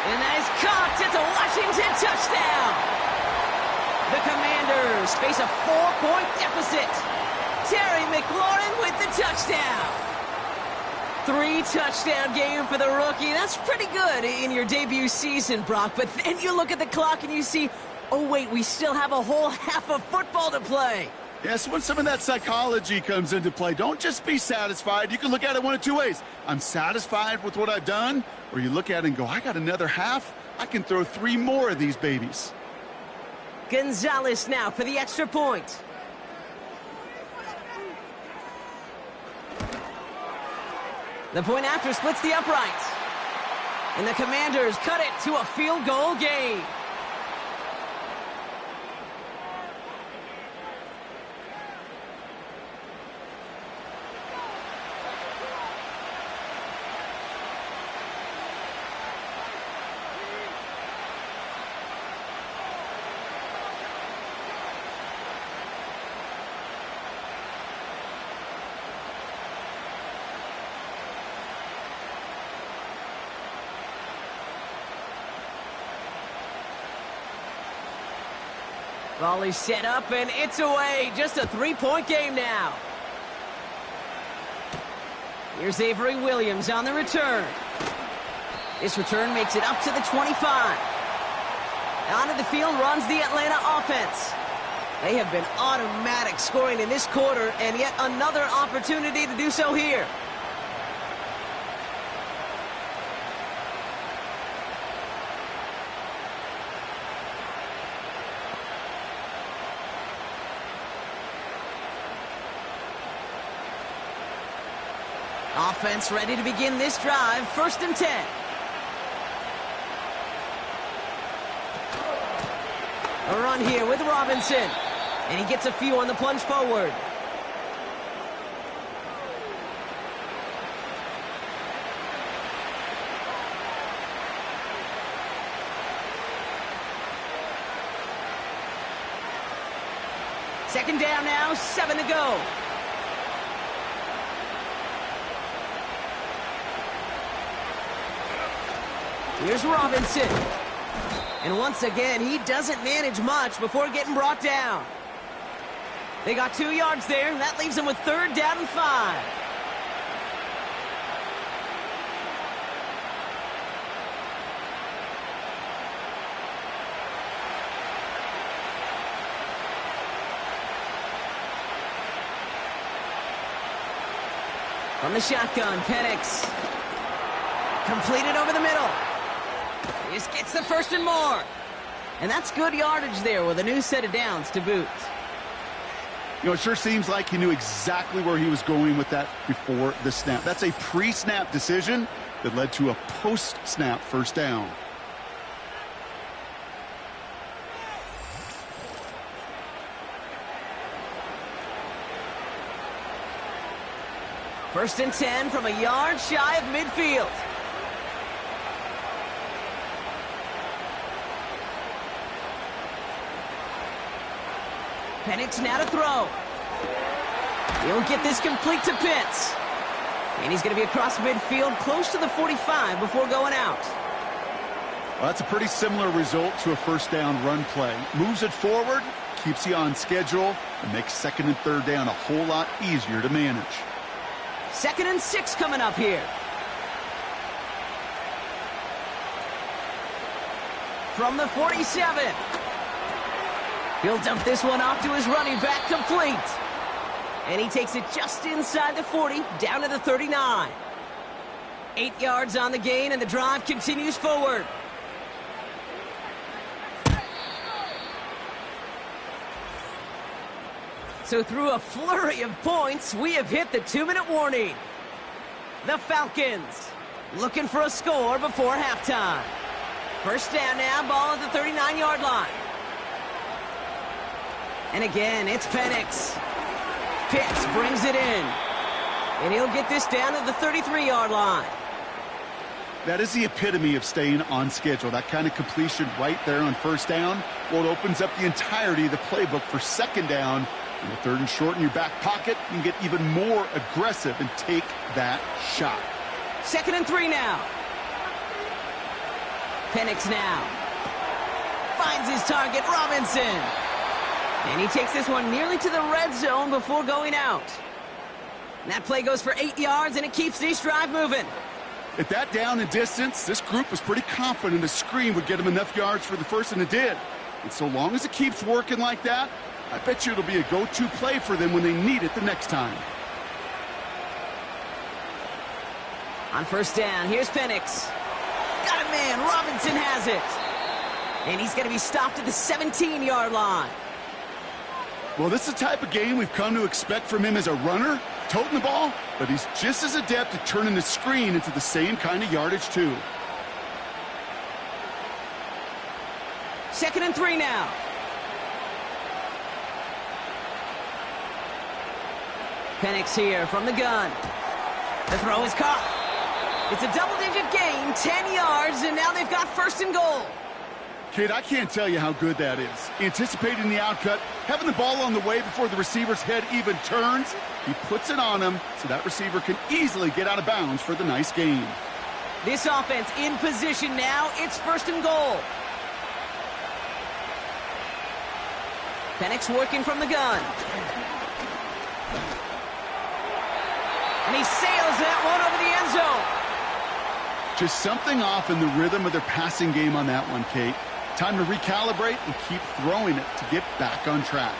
And that is caught. It's a Washington touchdown. The Commanders face a 4-point deficit. Terry McLaurin with the touchdown. 3-touchdown game for the rookie. That's pretty good in your debut season, Brock. But then you look at the clock and you see, oh, wait, we still have a whole half of football to play. Yes, when some of that psychology comes into play, don't just be satisfied. You can look at it one of 2 ways. I'm satisfied with what I've done, or you look at it and go, I got another half. I can throw 3 more of these babies. Gonzalez now for the extra point. The point after splits the upright. And the Commanders cut it to a field goal game. Volley set up, and it's away. Just a 3-point game now. Here's Avery Williams on the return. This return makes it up to the 25. Onto the field runs the Atlanta offense. They have been automatic scoring in this quarter, and yet another opportunity to do so here. Offense ready to begin this drive. 1st and 10. A run here with Robinson. And he gets a few on the plunge forward. Second down now, 7 to go. Here's Robinson. And once again, he doesn't manage much before getting brought down. They got 2 yards there, and that leaves them with third down and 5. From the shotgun, Penix. Completed over the middle. Just gets the first and more. And that's good yardage there with a new set of downs to boot. You know, it sure seems like he knew exactly where he was going with that before the snap. That's a pre-snap decision that led to a post-snap first down. First and 10 from a yard shy of midfield. Penix now to throw. He'll get this complete to Pitts. And he's going to be across midfield close to the 45 before going out. Well, that's a pretty similar result to a first down run play. Moves it forward, keeps you on schedule, and makes second and third down a whole lot easier to manage. Second and 6 coming up here. From the 47. He'll dump this one off to his running back, complete. And he takes it just inside the 40, down to the 39. 8 yards on the gain, and the drive continues forward. So through a flurry of points, we have hit the 2-minute warning. The Falcons looking for a score before halftime. First down now, ball at the 39-yard line. And again, it's Penix. Pitts brings it in. And he'll get this down to the 33-yard line. That is the epitome of staying on schedule. That kind of completion right there on first down. Well, it opens up the entirety of the playbook for second down. And with third and short in your back pocket, you can get even more aggressive and take that shot. Second and 3 now. Penix now. Finds his target, Robinson. And he takes this one nearly to the red zone before going out. And that play goes for 8 yards, and it keeps this drive moving. At that down and distance, this group was pretty confident a screen would get them enough yards for the first, and it did. And so long as it keeps working like that, I bet you it'll be a go-to play for them when they need it the next time. On first down, here's Penix. Got it, man. Robinson has it. And he's going to be stopped at the 17-yard line. Well, this is the type of game we've come to expect from him as a runner, toting the ball, but he's just as adept at turning the screen into the same kind of yardage, too. Second and 3 now. Penix here from the gun. The throw is caught. It's a double-digit gain, 10 yards, and now they've got first and goal. Kid, I can't tell you how good that is. Anticipating the outcut, having the ball on the way before the receiver's head even turns, he puts it on him so that receiver can easily get out of bounds for the nice gain. This offense in position now. It's first and goal. Penix working from the gun. And he sails that one over the end zone. Just something off in the rhythm of their passing game on that one, Kate. Time to recalibrate and keep throwing it to get back on track.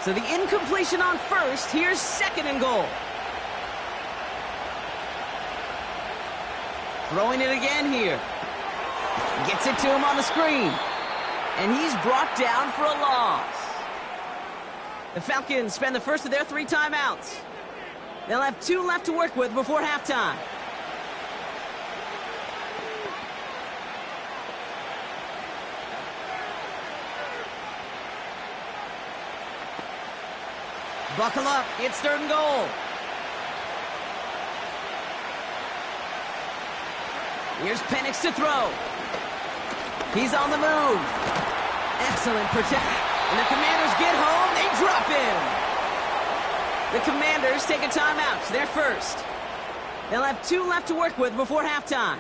So the incompletion on first. Here's second and goal. Throwing it again here. Gets it to him on the screen. And he's brought down for a loss. The Falcons spend the first of their 3 timeouts. They'll have 2 left to work with before halftime. Buckle up. It's third and goal. Here's Penix to throw. He's on the move. Excellent protect. And the Commanders get home. They drop him. The Commanders take a timeout. They're first. They'll have 2 left to work with before halftime.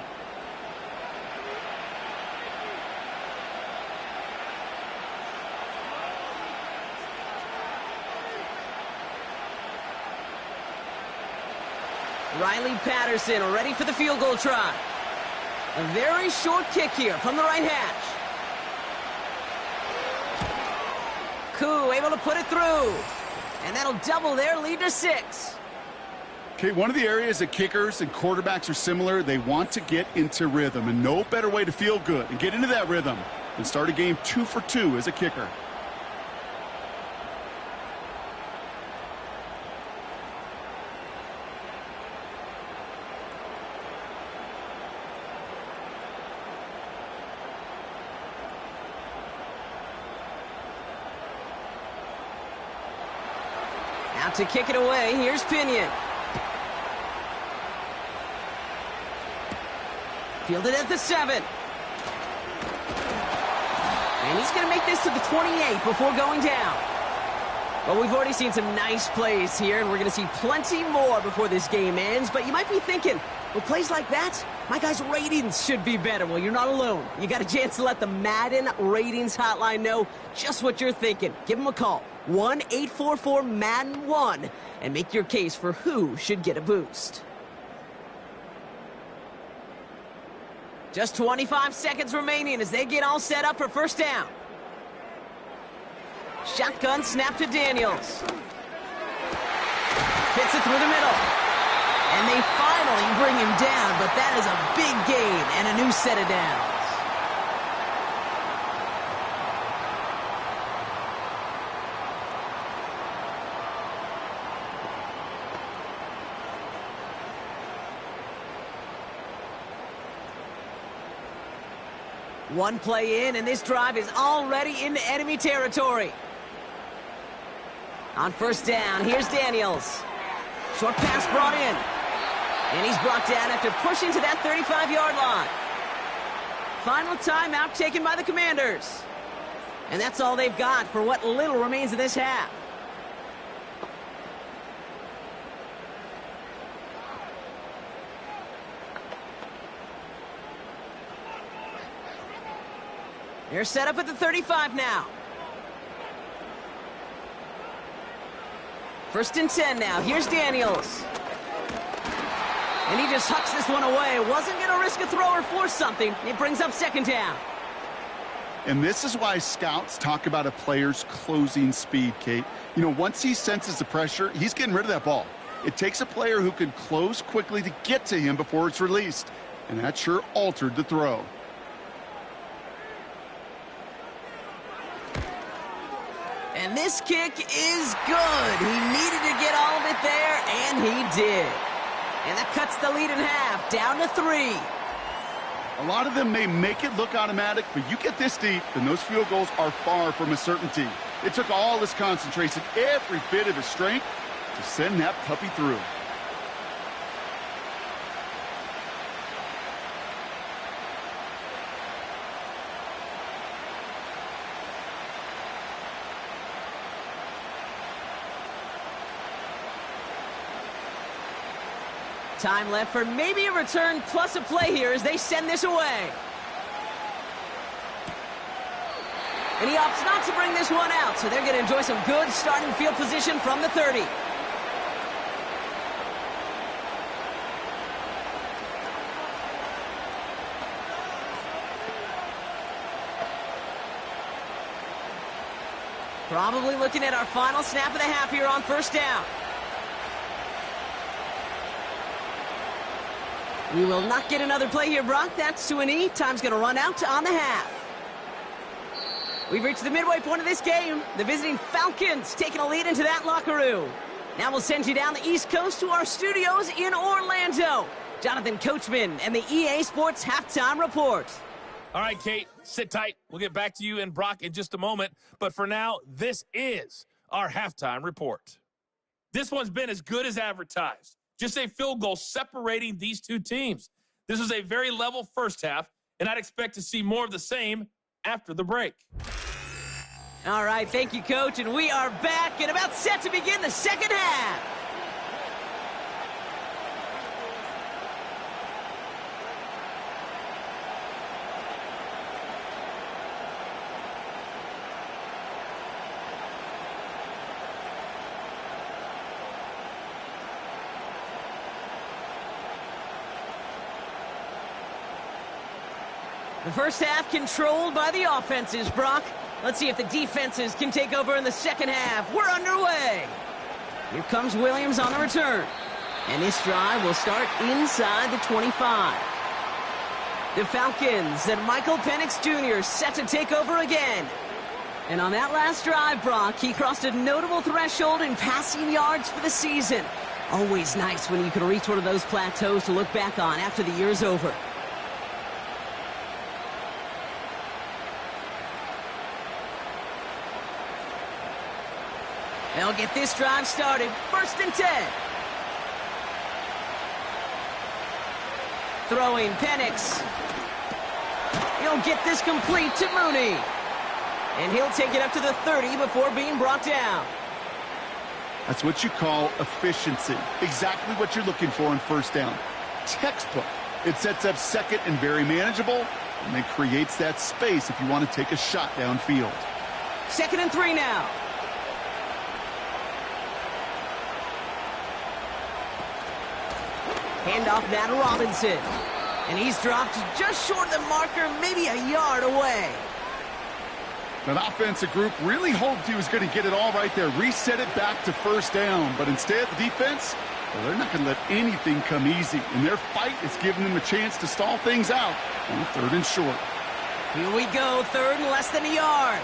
Riley Patterson ready for the field goal try. A very short kick here from the right hash. Koo able to put it through. And that'll double their lead to 6. Okay, one of the areas that kickers and quarterbacks are similar, they want to get into rhythm. And no better way to feel good and get into that rhythm than start a game 2 for 2 as a kicker. Out to kick it away, here's Pinion. Fielded at the 7. And he's going to make this to the 28 before going down. Well, we've already seen some nice plays here, and we're going to see plenty more before this game ends. But you might be thinking, well, plays like that, my guys' ratings should be better. Well, you're not alone. You got a chance to let the Madden ratings hotline know just what you're thinking. Give them a call. 1-844-MADDEN-1 and make your case for who should get a boost. Just 25 seconds remaining as they get all set up for first down. Shotgun snap to Daniels. Fits it through the middle. And they finally bring him down, but that is a big gain and a new set of downs. One play in, and this drive is already into enemy territory. On first down, here's Daniels. Short pass brought in. And he's brought down after pushing to that 35-yard line. Final timeout taken by the Commanders. And that's all they've got for what little remains of this half. They're set up at the 35 now. First and 10 now. Here's Daniels. And he just hucks this one away. Wasn't going to risk a throw or force something. It brings up second down. And this is why scouts talk about a player's closing speed, Kate. You know, once he senses the pressure, he's getting rid of that ball. It takes a player who can close quickly to get to him before it's released. And that sure altered the throw. And this kick is good. He needed to get all of it there, and he did. And that cuts the lead in half, down to 3. A lot of them may make it look automatic, but you get this deep, and those field goals are far from a certainty. It took all his concentration, every bit of his strength, to send that puppy through. Time left for maybe a return plus a play here as they send this away. And he opts not to bring this one out, so they're going to enjoy some good starting field position from the 30. Probably looking at our final snap of the half here on first down. We will not get another play here, Brock. That's to an E. Time's going to run out on the half. We've reached the midway point of this game. The visiting Falcons taking a lead into that locker room. Now we'll send you down the East Coast to our studios in Orlando. Jonathan Coachman and the EA Sports Halftime Report. All right, Kate, sit tight. We'll get back to you and Brock in just a moment. But for now, this is our Halftime Report. This one's been as good as advertised. Just a field goal separating these two teams. This was a very level first half, and I'd expect to see more of the same after the break. All right, thank you, Coach, and we are back and about set to begin the second half. The first half controlled by the offenses, Brock. Let's see if the defenses can take over in the second half. We're underway. Here comes Williams on the return. And this drive will start inside the 25. The Falcons and Michael Penix Jr. set to take over again. And on that last drive, Brock, he crossed a notable threshold in passing yards for the season. Always nice when you can reach one of those plateaus to look back on after the year's over. They'll get this drive started. 1st and 10. Throwing Penix. He'll get this complete to Mooney. And he'll take it up to the 30 before being brought down. That's what you call efficiency. Exactly what you're looking for in first down. Textbook. It sets up second and very manageable, and then creates that space if you want to take a shot downfield. 2nd and 3 now. Handoff now to Robinson. And he's dropped just short of the marker, maybe a yard away. That offensive group really hoped he was going to get it all right there, reset it back to first down. But instead, the defense, well, they're not going to let anything come easy. And their fight is giving them a chance to stall things out on 3rd and short. Here we go, 3rd and less than a yard.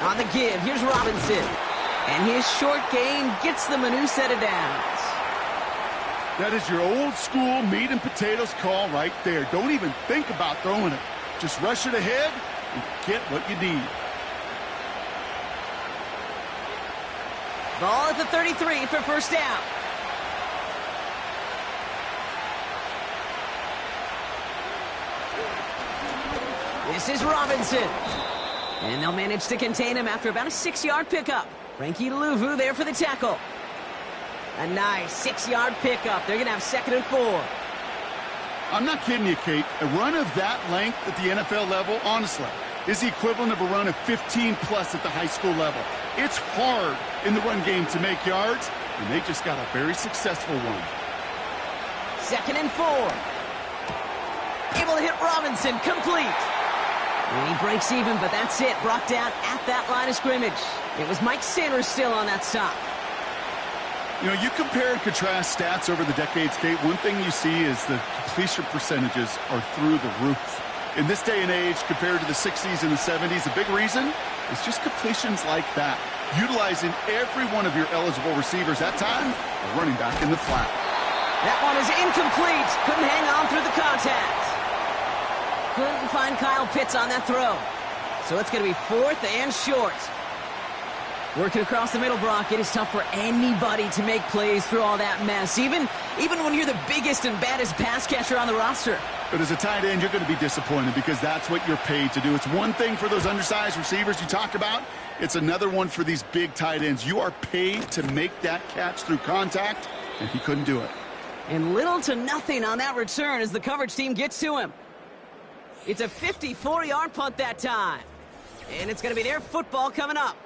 On the give, here's Robinson. And his short gain gets them a new set of downs. That is your old school meat and potatoes call right there. Don't even think about throwing it. Just rush it ahead and get what you need. Ball at the 33 for first down. This is Robinson. And they'll manage to contain him after about a 6-yard pickup. Frankie Luvu there for the tackle. A nice 6-yard pickup. They're going to have 2nd and 4. I'm not kidding you, Kate. A run of that length at the NFL level, honestly, is the equivalent of a run of 15-plus at the high school level. It's hard in the run game to make yards, and they just got a very successful one. 2nd and 4. Able to hit Robinson, complete. And he breaks even, but that's it. Brought down at that line of scrimmage. It was Mike Sanders still on that stop. You know, you compare and contrast stats over the decades, Kate. One thing you see is the completion percentages are through the roof. In this day and age, compared to the 60s and the 70s, a big reason is just completions like that. Utilizing every one of your eligible receivers at time, a running back in the flat. That one is incomplete. Couldn't hang on through the contact. Couldn't find Kyle Pitts on that throw. So it's going to be 4th and short. Working across the middle, Brock, it is tough for anybody to make plays through all that mess, even when you're the biggest and baddest pass catcher on the roster. But as a tight end, you're going to be disappointed because that's what you're paid to do. It's one thing for those undersized receivers you talk about. It's another one for these big tight ends. You are paid to make that catch through contact, and he couldn't do it. And little to nothing on that return as the coverage team gets to him. It's a 54-yard punt that time. And it's going to be their football coming up.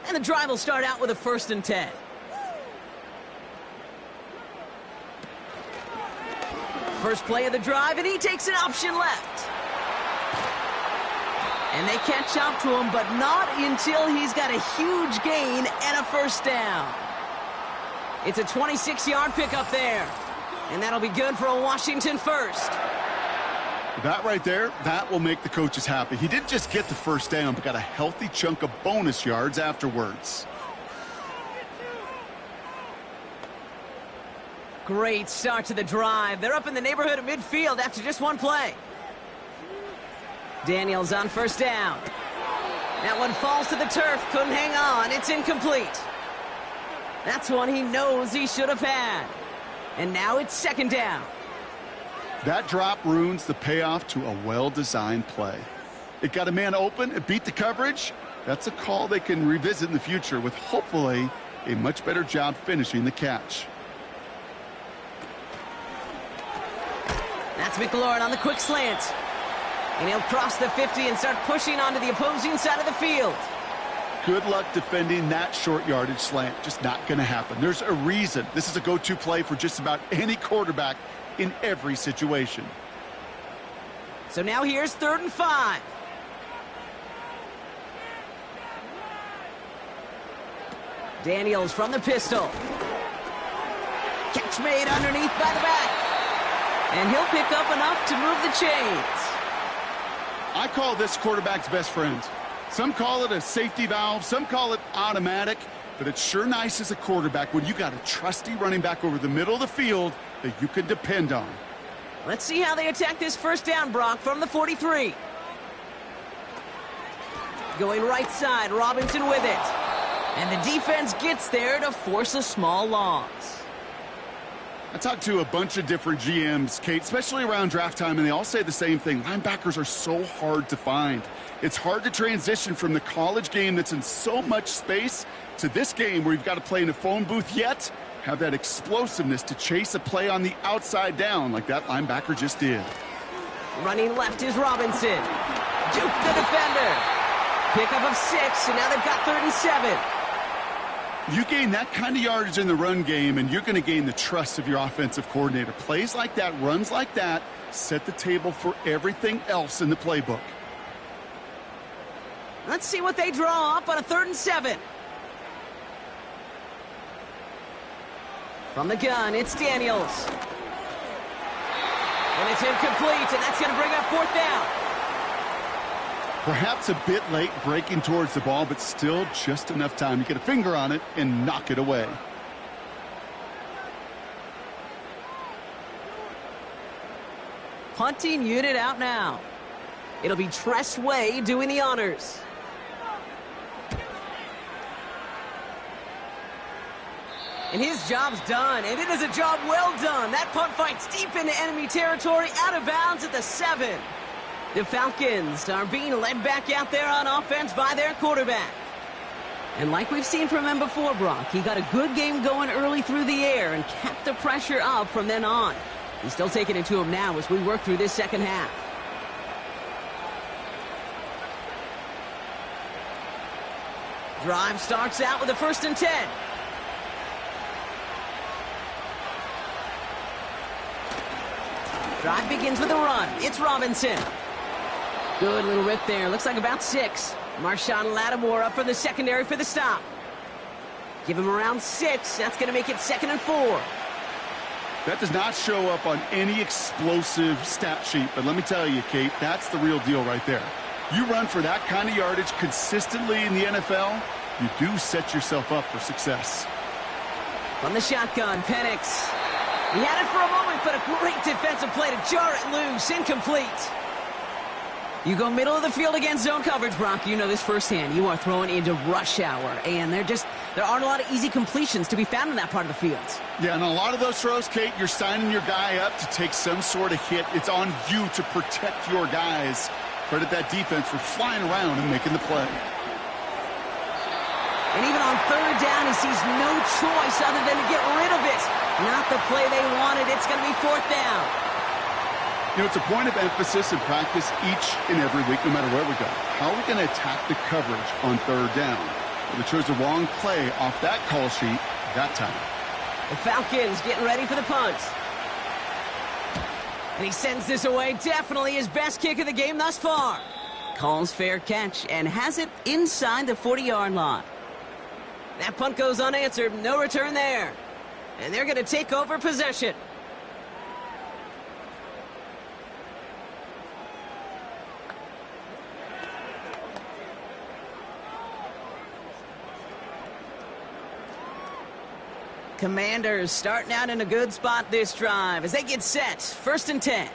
And the drive will start out with a 1st and 10. First play of the drive, and he takes an option left. And they catch up to him, but not until he's got a huge gain and a 1st down. It's a 26-yard pickup there. And that'll be good for a Washington first. That right there, that will make the coaches happy. He didn't just get the first down, but got a healthy chunk of bonus yards afterwards. Great start to the drive. They're up in the neighborhood of midfield after just one play. Daniels on first down. That one falls to the turf. Couldn't hang on. It's incomplete. That's one he knows he should have had. And now it's second down. That drop ruins the payoff to a well-designed play. It got a man open. It beat the coverage. That's a call they can revisit in the future with hopefully a much better job finishing the catch. That's McLaurin on the quick slant. And he'll cross the 50 and start pushing onto the opposing side of the field. Good luck defending that short yardage slant. Just not going to happen. There's a reason this is a go-to play for just about any quarterback in every situation. So now here's 3rd and 5. Daniels from the pistol. Catch made underneath by the back. And he'll pick up enough to move the chains. I call this quarterback's best friend. Some call it a safety valve, some call it automatic, but it's sure nice as a quarterback when you got a trusty running back over the middle of the field that you can depend on. Let's see how they attack this first down, Brock, from the 43. Going right side, Robinson with it. And the defense gets there to force a small loss. I talked to a bunch of different GMs, Kate, especially around draft time, and they all say the same thing. Linebackers are so hard to find. It's hard to transition from the college game that's in so much space to this game where you've got to play in a phone booth, yet have that explosiveness to chase a play on the outside down like that linebacker just did. Running left is Robinson. Duke the defender. Pickup of 6, and now they've got 3rd and 7. You gain that kind of yardage in the run game, and you're going to gain the trust of your offensive coordinator. Plays like that, runs like that, set the table for everything else in the playbook. Let's see what they draw up on a 3rd and 7. From the gun, it's Daniels. And it's incomplete, and that's going to bring up 4th down. Perhaps a bit late breaking towards the ball, but still just enough time to get a finger on it and knock it away. Punting unit out now. It'll be Tress Way doing the honors. And his job's done, and it is a job well done. That punt fights deep into enemy territory, out of bounds at the 7. The Falcons are being led back out there on offense by their quarterback. And like we've seen from him before, Brock, he got a good game going early through the air and kept the pressure up from then on. He's still taking it to him now as we work through this second half. Drive starts out with a 1st and 10. Drive begins with a run. It's Robinson. Good little rip there. Looks like about 6. Marshawn Lattimore up from the secondary for the stop. Give him around 6. That's going to make it 2nd and 4. That does not show up on any explosive stat sheet, but let me tell you, Kate, that's the real deal right there. You run for that kind of yardage consistently in the NFL, you do set yourself up for success. From the shotgun, Penix. He had it for a moment, but a great defensive play to jar it loose. Incomplete. You go middle of the field against zone coverage, Brock. You know this firsthand. You are throwing into rush hour, and there aren't a lot of easy completions to be found in that part of the field. Yeah, and a lot of those throws, Kate, you're signing your guy up to take some sort of hit. It's on you to protect your guys. Credit that defense for flying around and making the play. And even on 3rd down, he sees no choice other than to get rid of it. Not the play they wanted. It's going to be 4th down. You know, it's a point of emphasis in practice each and every week, no matter where we go. How are we going to attack the coverage on 3rd down? Well, they chose the wrong play off that call sheet that time. The Falcons getting ready for the punt. And he sends this away. Definitely his best kick of the game thus far. Calls fair catch and has it inside the 40-yard line. That punt goes unanswered. No return there. And they're going to take over possession. Commanders starting out in a good spot this drive as they get set. 1st and 10.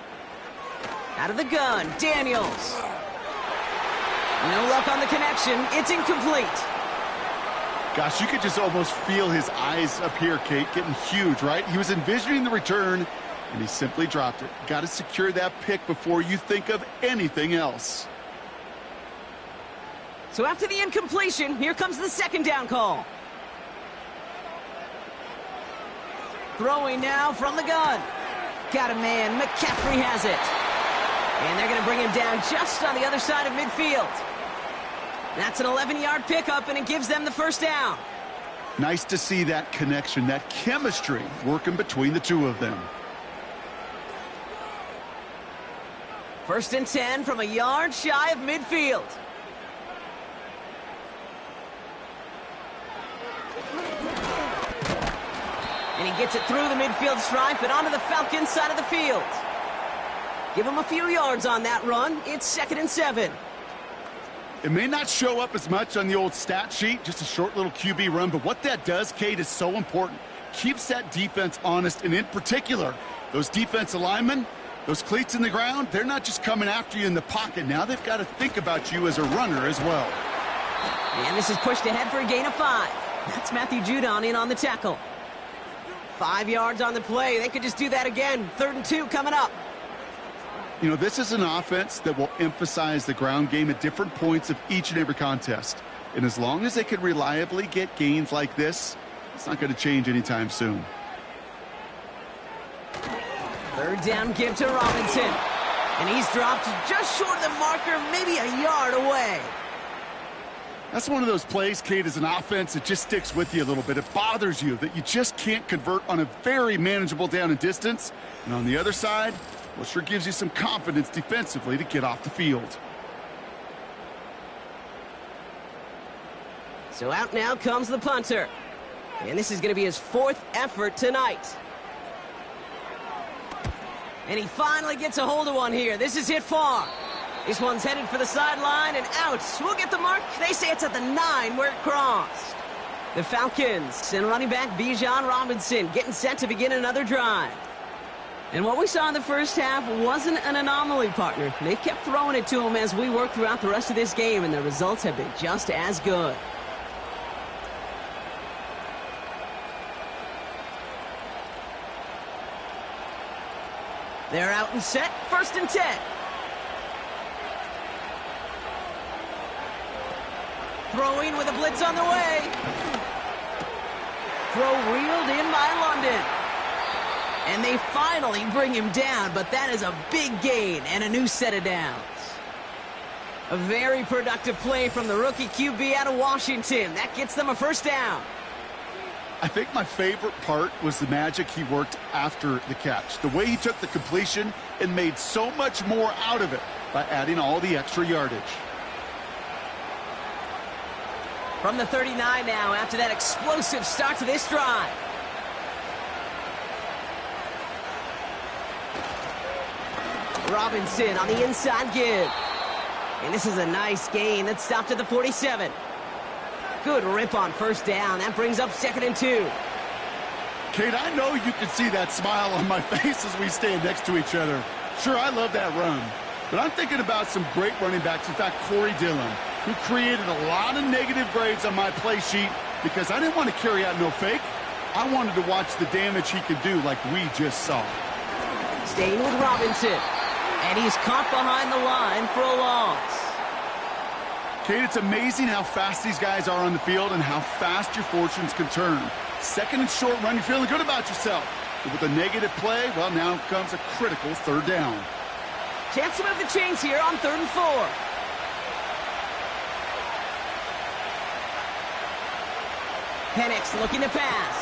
Out of the gun, Daniels. No luck on the connection. It's incomplete. Gosh, you could just almost feel his eyes up here, Kate, getting huge, right? He was envisioning the return, and he simply dropped it. Got to secure that pick before you think of anything else. So after the incompletion, here comes the 2nd down call. Throwing now from the gun. Got a man. McCaffrey has it. And they're going to bring him down just on the other side of midfield. That's an 11-yard pickup, and it gives them the 1st down. Nice to see that connection, that chemistry working between the two of them. 1st and 10 from a yard shy of midfield. And he gets it through the midfield stripe and onto the Falcons side of the field. Give him a few yards on that run. It's 2nd and 7. It may not show up as much on the old stat sheet, just a short little QB run, but what that does, Kate, is so important. Keeps that defense honest, and in particular, those defensive linemen, those cleats in the ground, they're not just coming after you in the pocket. Now they've got to think about you as a runner as well. And this is pushed ahead for a gain of 5. That's Matthew Judon in on the tackle. 5 yards on the play. They could just do that again. 3rd and 2 coming up. You know, this is an offense that will emphasize the ground game at different points of each and every contest. And as long as they can reliably get gains like this, it's not going to change anytime soon. 3rd down give to Robinson. And he's dropped just short of the marker, maybe a yard away. That's one of those plays, Kate, as an offense, it just sticks with you a little bit. It bothers you that you just can't convert on a very manageable down and distance. And on the other side, well, sure gives you some confidence defensively to get off the field. So out now comes the punter. And this is going to be his 4th effort tonight. And he finally gets a hold of one here. This is hit far. This one's headed for the sideline and out. We'll get the mark. They say it's at the 9 where it crossed. The Falcons and running back Bijan Robinson getting set to begin another drive. And what we saw in the first half wasn't an anomaly, partner. They've kept throwing it to him as we work throughout the rest of this game, and the results have been just as good. They're out and set. 1st and 10. Throwing with a blitz on the way. Throw reeled in by London. And they finally bring him down, but that is a big gain and a new set of downs. A very productive play from the rookie QB out of Washington. That gets them a 1st down. I think my favorite part was the magic he worked after the catch. The way he took the completion and made so much more out of it by adding all the extra yardage. From the 39 now after that explosive start to this drive. Robinson on the inside give. And this is a nice gain that stopped at the 47. Good rip on 1st down. That brings up 2nd and 2. Kate, I know you can see that smile on my face as we stand next to each other. Sure, I love that run. But I'm thinking about some great running backs. In fact, Corey Dillon, who created a lot of negative grades on my play sheet because I didn't want to carry out no fake. I wanted to watch the damage he could do like we just saw. Staying with Robinson. And he's caught behind the line for a loss. Kate, it's amazing how fast these guys are on the field and how fast your fortunes can turn. 2nd and short run, you're feeling good about yourself. But with a negative play, well, now comes a critical 3rd down. Chance to move the chains here on 3rd and 4. Penix looking to pass.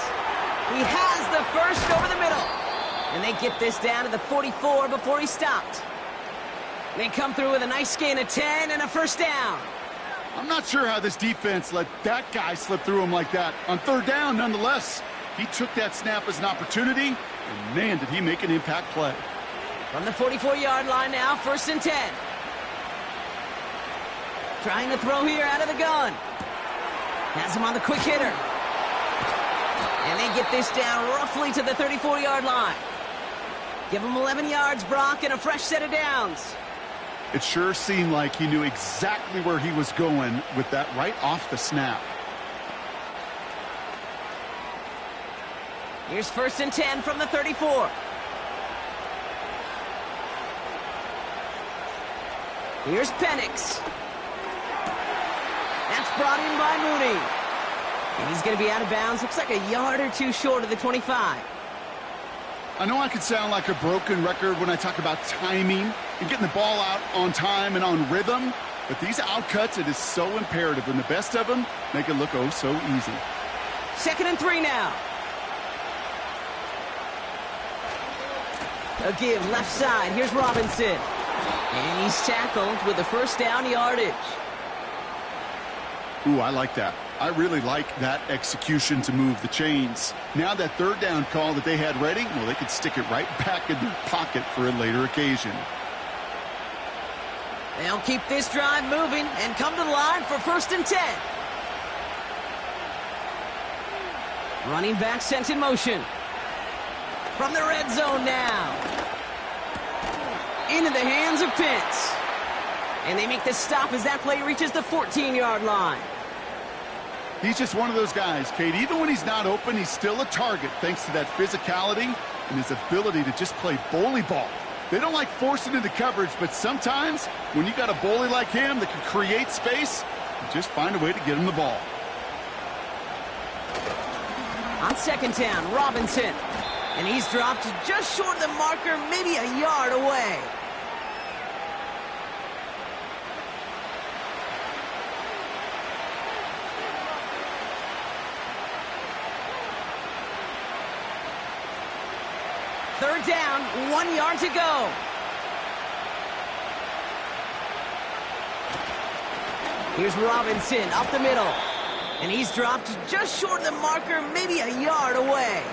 He has the 1st over the middle. And they get this down to the 44 before he stopped. They come through with a nice gain of 10 and a 1st down. I'm not sure how this defense let that guy slip through him like that. On 3rd down, nonetheless, he took that snap as an opportunity, and man, did he make an impact play. From the 44-yard line now, 1st and 10. Trying to throw here out of the gun. Has him on the quick hitter. And they get this down roughly to the 34-yard line. Give him 11 yards, Brock, and a fresh set of downs. It sure seemed like he knew exactly where he was going with that right off the snap. Here's 1st and 10 from the 34. Here's Penix. That's brought in by Mooney. And he's going to be out of bounds. Looks like a yard or two short of the 25. I know I can sound like a broken record when I talk about timing and getting the ball out on time and on rhythm, but these outcuts, it is so imperative, and the best of them make it look oh so easy. 2nd and 3 now. A give left side. Here's Robinson. And he's tackled with the 1st down yardage. Ooh, I like that. I really like that execution to move the chains. Now that 3rd down call that they had ready, well, they could stick it right back in their pocket for a later occasion. They'll keep this drive moving and come to the line for 1st and 10. Running back sent in motion. From the red zone now. Into the hands of Pitts. And they make the stop as that play reaches the 14-yard line. He's just one of those guys, Kate. Even when he's not open, he's still a target thanks to that physicality and his ability to just play bully ball. They don't like forcing into coverage, but sometimes when you got a bully like him that can create space, you just find a way to get him the ball. On 2nd down, Robinson. And he's dropped just short of the marker, maybe a yard away. Third down, 1 yard to go. Here's Robinson up the middle. And he's dropped just short of the marker, maybe a yard away.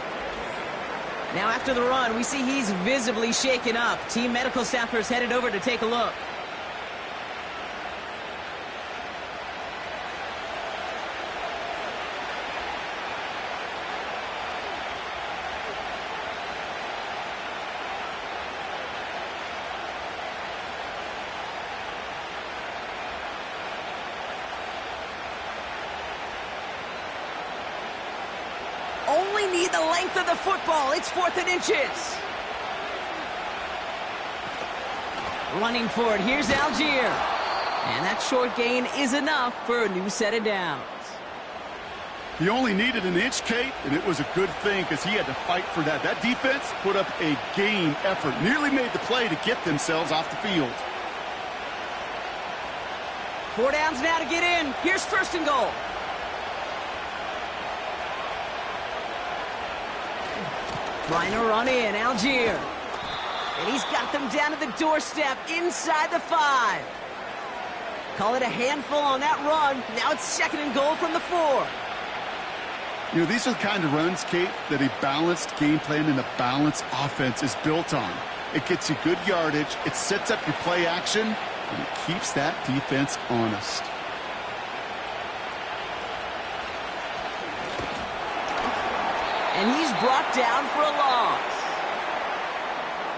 Now after the run, we see he's visibly shaken up. Team medical staffers headed over to take a look. Only need the length of the football. It's 4th and inches. Running for it. Here's Algier. And that short gain is enough for a new set of downs. He only needed an inch, Kate, and it was a good thing because he had to fight for that. That defense put up a game effort. Nearly made the play to get themselves off the field. 4 downs now to get in. Here's 1st and goal. Trying to run in, Algier. And he's got them down to the doorstep inside the 5. Call it a handful on that run. Now it's 2nd and goal from the 4. You know, these are the kind of runs, Kate, that a balanced game plan and a balanced offense is built on. It gets you good yardage, it sets up your play action, and it keeps that defense honest. And he's brought down for a loss.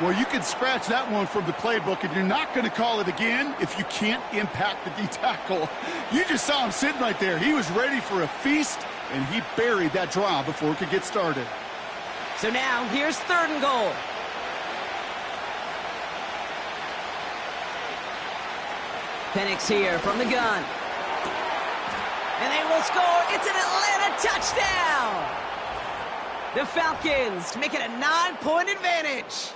Well, you can scratch that one from the playbook, and you're not going to call it again if you can't impact the D-tackle. You just saw him sitting right there. He was ready for a feast, and he buried that draw before it could get started. So now, here's 3rd and goal. Penix here from the gun. And they will score. It's an Atlanta touchdown! The Falcons make it a 9-point advantage.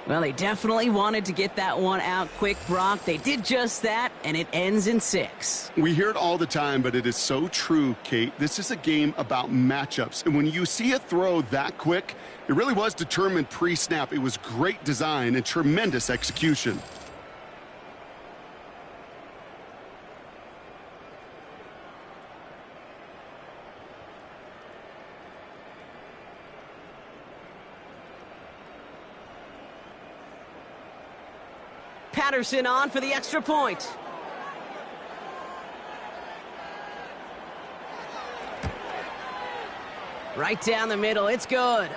Well, they definitely wanted to get that one out quick, Brock. They did just that, and it ends in 6. We hear it all the time, but it is so true, Kate. This is a game about matchups. And when you see a throw that quick, it really was determined pre-snap. It was great design and tremendous execution. Patterson on for the extra point. Right down the middle, it's good.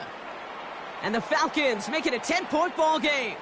And the Falcons make it a 10-point ball game.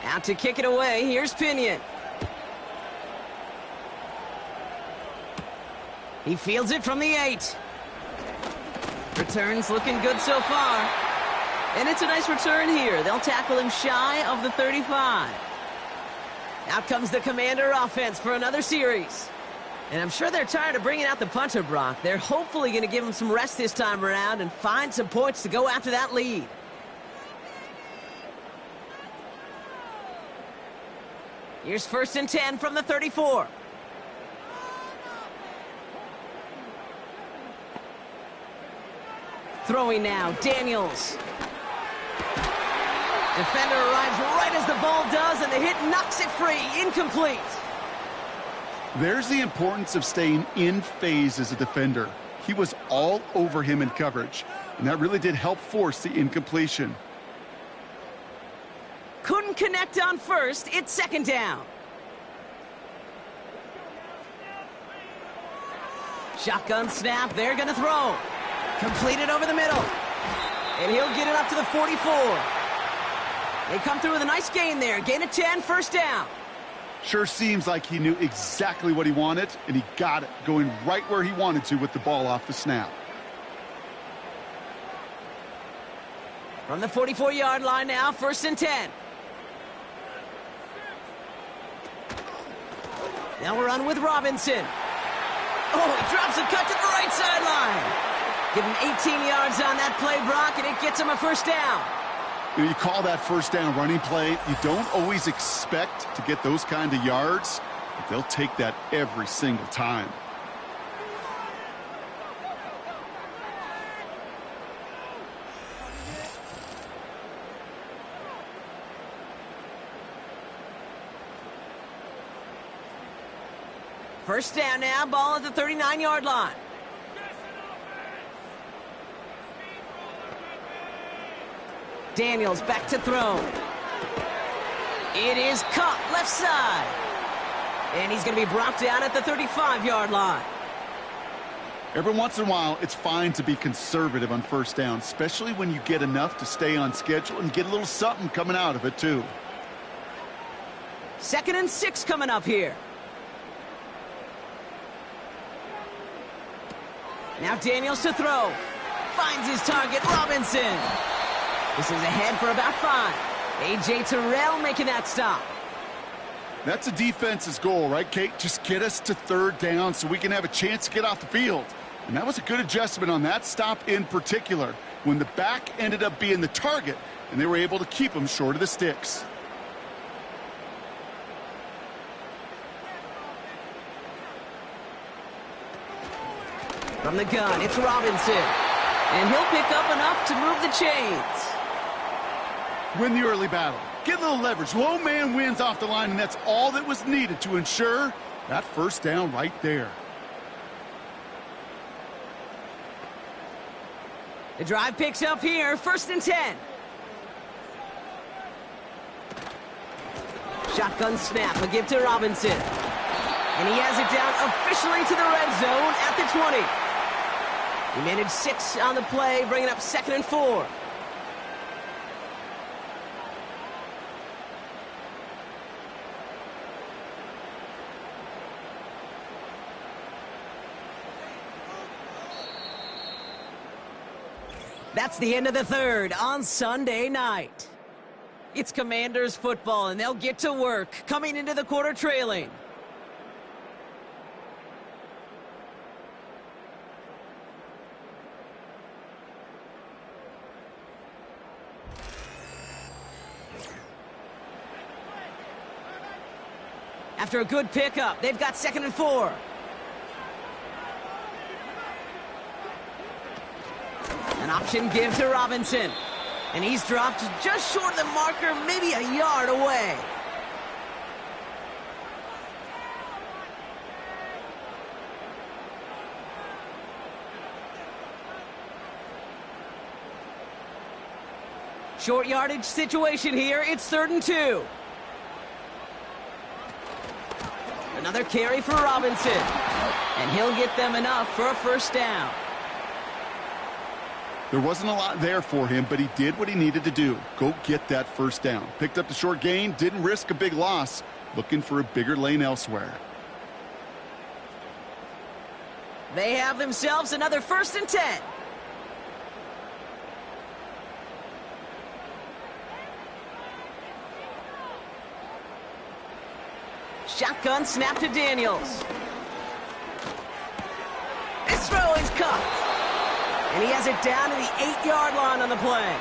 Out to kick it away, here's Pinion. He fields it from the 8. Returns looking good so far. And it's a nice return here. They'll tackle him shy of the 35. Out comes the Commander offense for another series. And I'm sure they're tired of bringing out the punter, Brock. They're hopefully going to give him some rest this time around and find some points to go after that lead. Here's 1st and 10 from the 34. Throwing now, Daniels. Defender arrives right as the ball does, and the hit knocks it free. Incomplete. There's the importance of staying in phase as a defender. He was all over him in coverage, and that really did help force the incompletion. Couldn't connect on 1st. It's 2nd down. Shotgun snap. They're going to throw. Completed over the middle. And he'll get it up to the 44. They come through with a nice gain there. Gain of 10, 1st down. Sure seems like he knew exactly what he wanted, and he got it, going right where he wanted to with the ball off the snap. From the 44-yard line now, 1st and 10. Now we're on with Robinson. Oh, he drops a cut to the right sideline. Give him 18 yards on that play, Brock, and it gets him a 1st down. You call that 1st down running play. You don't always expect to get those kind of yards, but they'll take that every single time. First down now, ball at the 39-yard line. Daniels back to throw. It is caught left side. And he's going to be brought down at the 35-yard line. Every once in a while, it's fine to be conservative on 1st down, especially when you get enough to stay on schedule and get a little something coming out of it, too. 2nd and 6 coming up here. Now Daniels to throw. Finds his target, Robinson. This is ahead for about 5. A.J. Terrell making that stop. That's a defense's goal, right, Kate? Just get us to 3rd down so we can have a chance to get off the field. And that was a good adjustment on that stop in particular, when the back ended up being the target, and they were able to keep him short of the sticks. From the gun, it's Robinson. And he'll pick up enough to move the chains. Win the early battle. Get a little leverage. Low man wins off the line, and that's all that was needed to ensure that 1st down right there. The drive picks up here, 1st and 10. Shotgun snap, a give to Robinson. And he has it down officially to the red zone at the 20. He managed 6 on the play, bringing up 2nd and 4. That's the end of the 3rd on Sunday night. It's Commanders football, and they'll get to work, coming into the quarter trailing. After a good pickup, they've got 2nd and 4. An option give to Robinson. And he's dropped just short of the marker, maybe a yard away. Short yardage situation here. It's 3rd and 2. Another carry for Robinson. And he'll get them enough for a first down. There wasn't a lot there for him, but he did what he needed to do. Go get that first down. Picked up the short gain, didn't risk a big loss. Looking for a bigger lane elsewhere. They have themselves another 1st and 10. Shotgun snap to Daniels. This throw is caught. And he has it down to the 8-yard line on the play.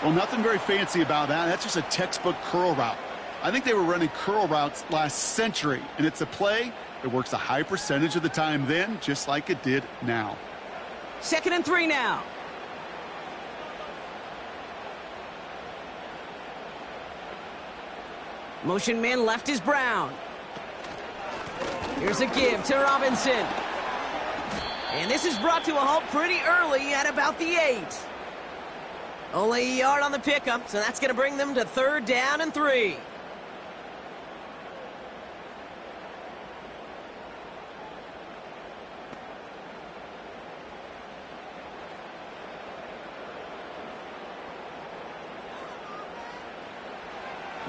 Well, nothing very fancy about that. That's just a textbook curl route. I think they were running curl routes last century, and it's a play that works a high percentage of the time then, just like it did now. 2nd and 3 now. Motion man left is Brown. Here's a give to Robinson. And this is brought to a halt pretty early at about the 8. Only a yard on the pickup, so that's going to bring them to 3rd down and 3.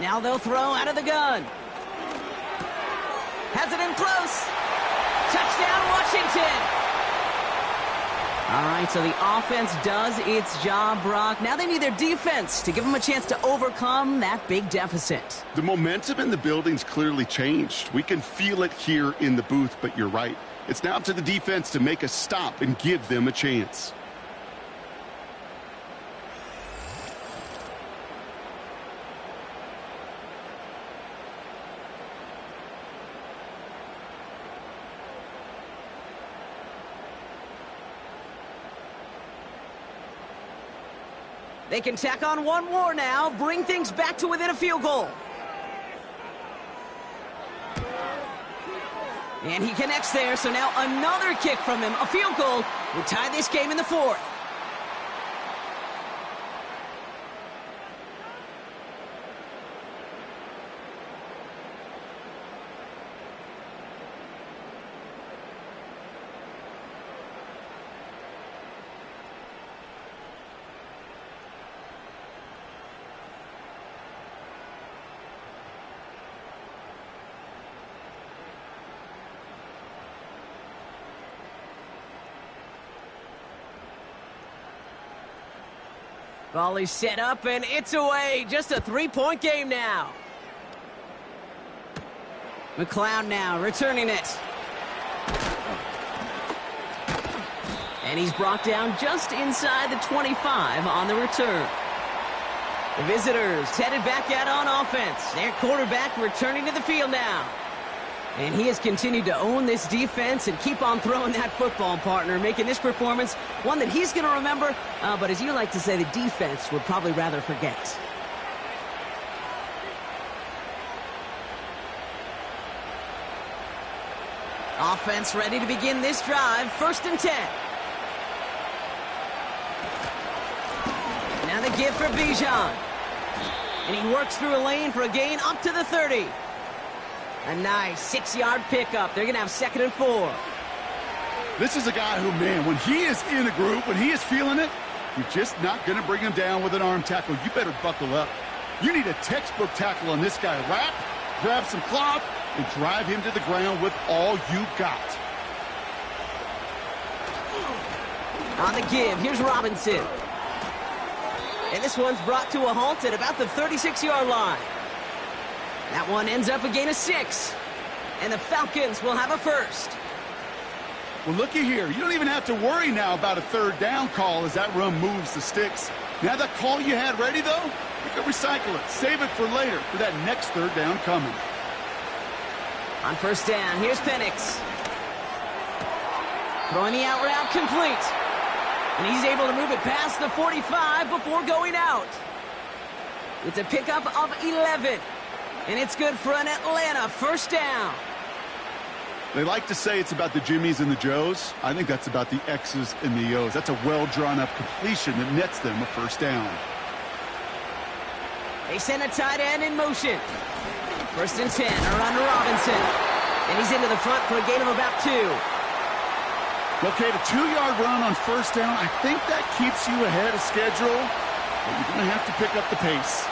Now they'll throw out of the gun. Has it in close. Touchdown, Washington. All right, so the offense does its job, Brock. Now they need their defense to give them a chance to overcome that big deficit. The momentum in the building's clearly changed. We can feel it here in the booth, but you're right. It's now up to the defense to make a stop and give them a chance. They can tack on one more now, bring things back to within a field goal. And he connects there, so now another kick from them. A field goal will tie this game in the 4th. Volley set up, and it's away. Just a 3-point game now. McLeod now returning it. And he's brought down just inside the 25 on the return. The visitors headed back out on offense. Their quarterback returning to the field now. And he has continued to own this defense and keep on throwing that football, partner, making this performance one that he's going to remember, but as you like to say, the defense would probably rather forget. Offense ready to begin this drive, 1st and 10. Now the give for Bijan. And he works through a lane for a gain up to the 30. A nice 6-yard pickup. They're going to have 2nd and 4. This is a guy who, man, when he is in a group, when he is feeling it, you're just not going to bring him down with an arm tackle. You better buckle up. You need a textbook tackle on this guy. Wrap, grab some cloth, and drive him to the ground with all you got. On the give, here's Robinson. And this one's brought to a halt at about the 36-yard line. That one ends up a gain of 6. And the Falcons will have a first. Well, looky here. You don't even have to worry now about a 3rd down call as that run moves the sticks. Now that call you had ready, though, you can recycle it. Save it for later for that next 3rd down coming. On 1st down, here's Penix. Throwing the out route complete. And he's able to move it past the 45 before going out. It's a pickup of 11. And it's good for an Atlanta first down. They like to say it's about the Jimmies and the Joes. I think that's about the X's and the O's. That's a well-drawn-up completion that nets them a first down. They send a tight end in motion. 1st and 10, around Robinson. And he's into the front for a gain of about 2. Okay, the 2-yard run on first down, I think that keeps you ahead of schedule, but you're going to have to pick up the pace.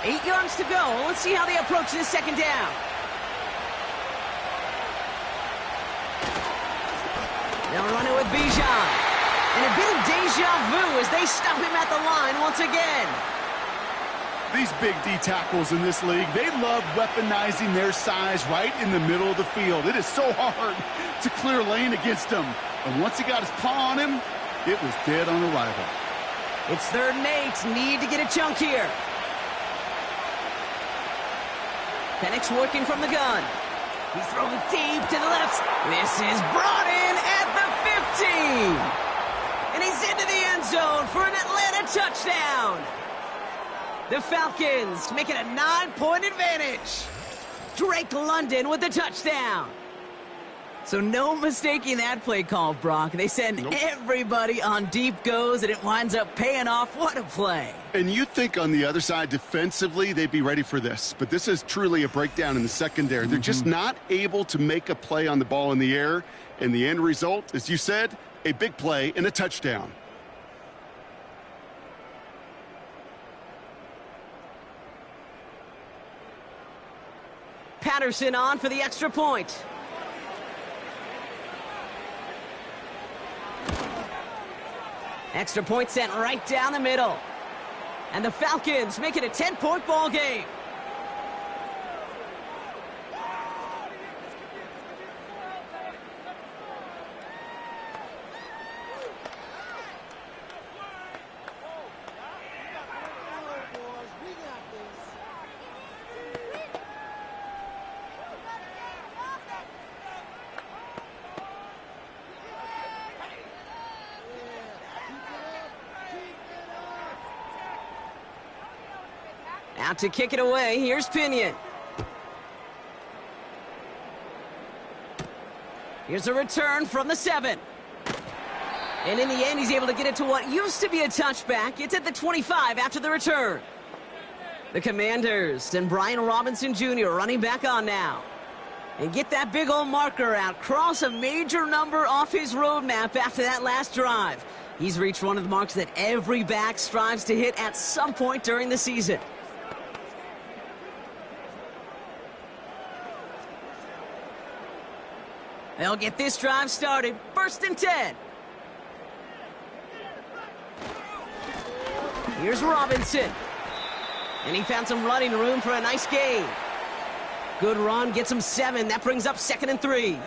Eight yards to go. Let's see how they approach this second down. They'll run it with Bijan. And a bit of deja vu as they stop him at the line once again. These big D tackles in this league, they love weaponizing their size right in the middle of the field. It is so hard to clear lane against them. And once he got his paw on him, it was dead on arrival. It's 3rd and 8. Need to get a chunk here. Penix working from the gun. He throws it deep to the left. This is brought in at the 15. And he's into the end zone for an Atlanta touchdown. The Falcons make it a 9-point advantage. Drake London with the touchdown. So no mistaking that play call, Brock. They send everybody on deep goes, and it winds up paying off. What a play. And you'd think on the other side, defensively, they'd be ready for this. But this is truly a breakdown in the secondary. They're just not able to make a play on the ball in the air. And the end result, as you said, a big play and a touchdown. Patterson on for the extra point. Extra point sent right down the middle. And the Falcons make it a 10-point ball game. Out to kick it away, here's Pinion. Here's a return from the 7. And in the end, he's able to get it to what used to be a touchback. It's at the 25 after the return. The Commanders and Brian Robinson Jr. running back on now. And get that big old marker out. Cross a major number off his roadmap after that last drive. He's reached one of the marks that every back strives to hit at some point during the season. They'll get this drive started. 1st and 10. Here's Robinson. And he found some running room for a nice gain. Good run, gets him 7. That brings up 2nd and 3.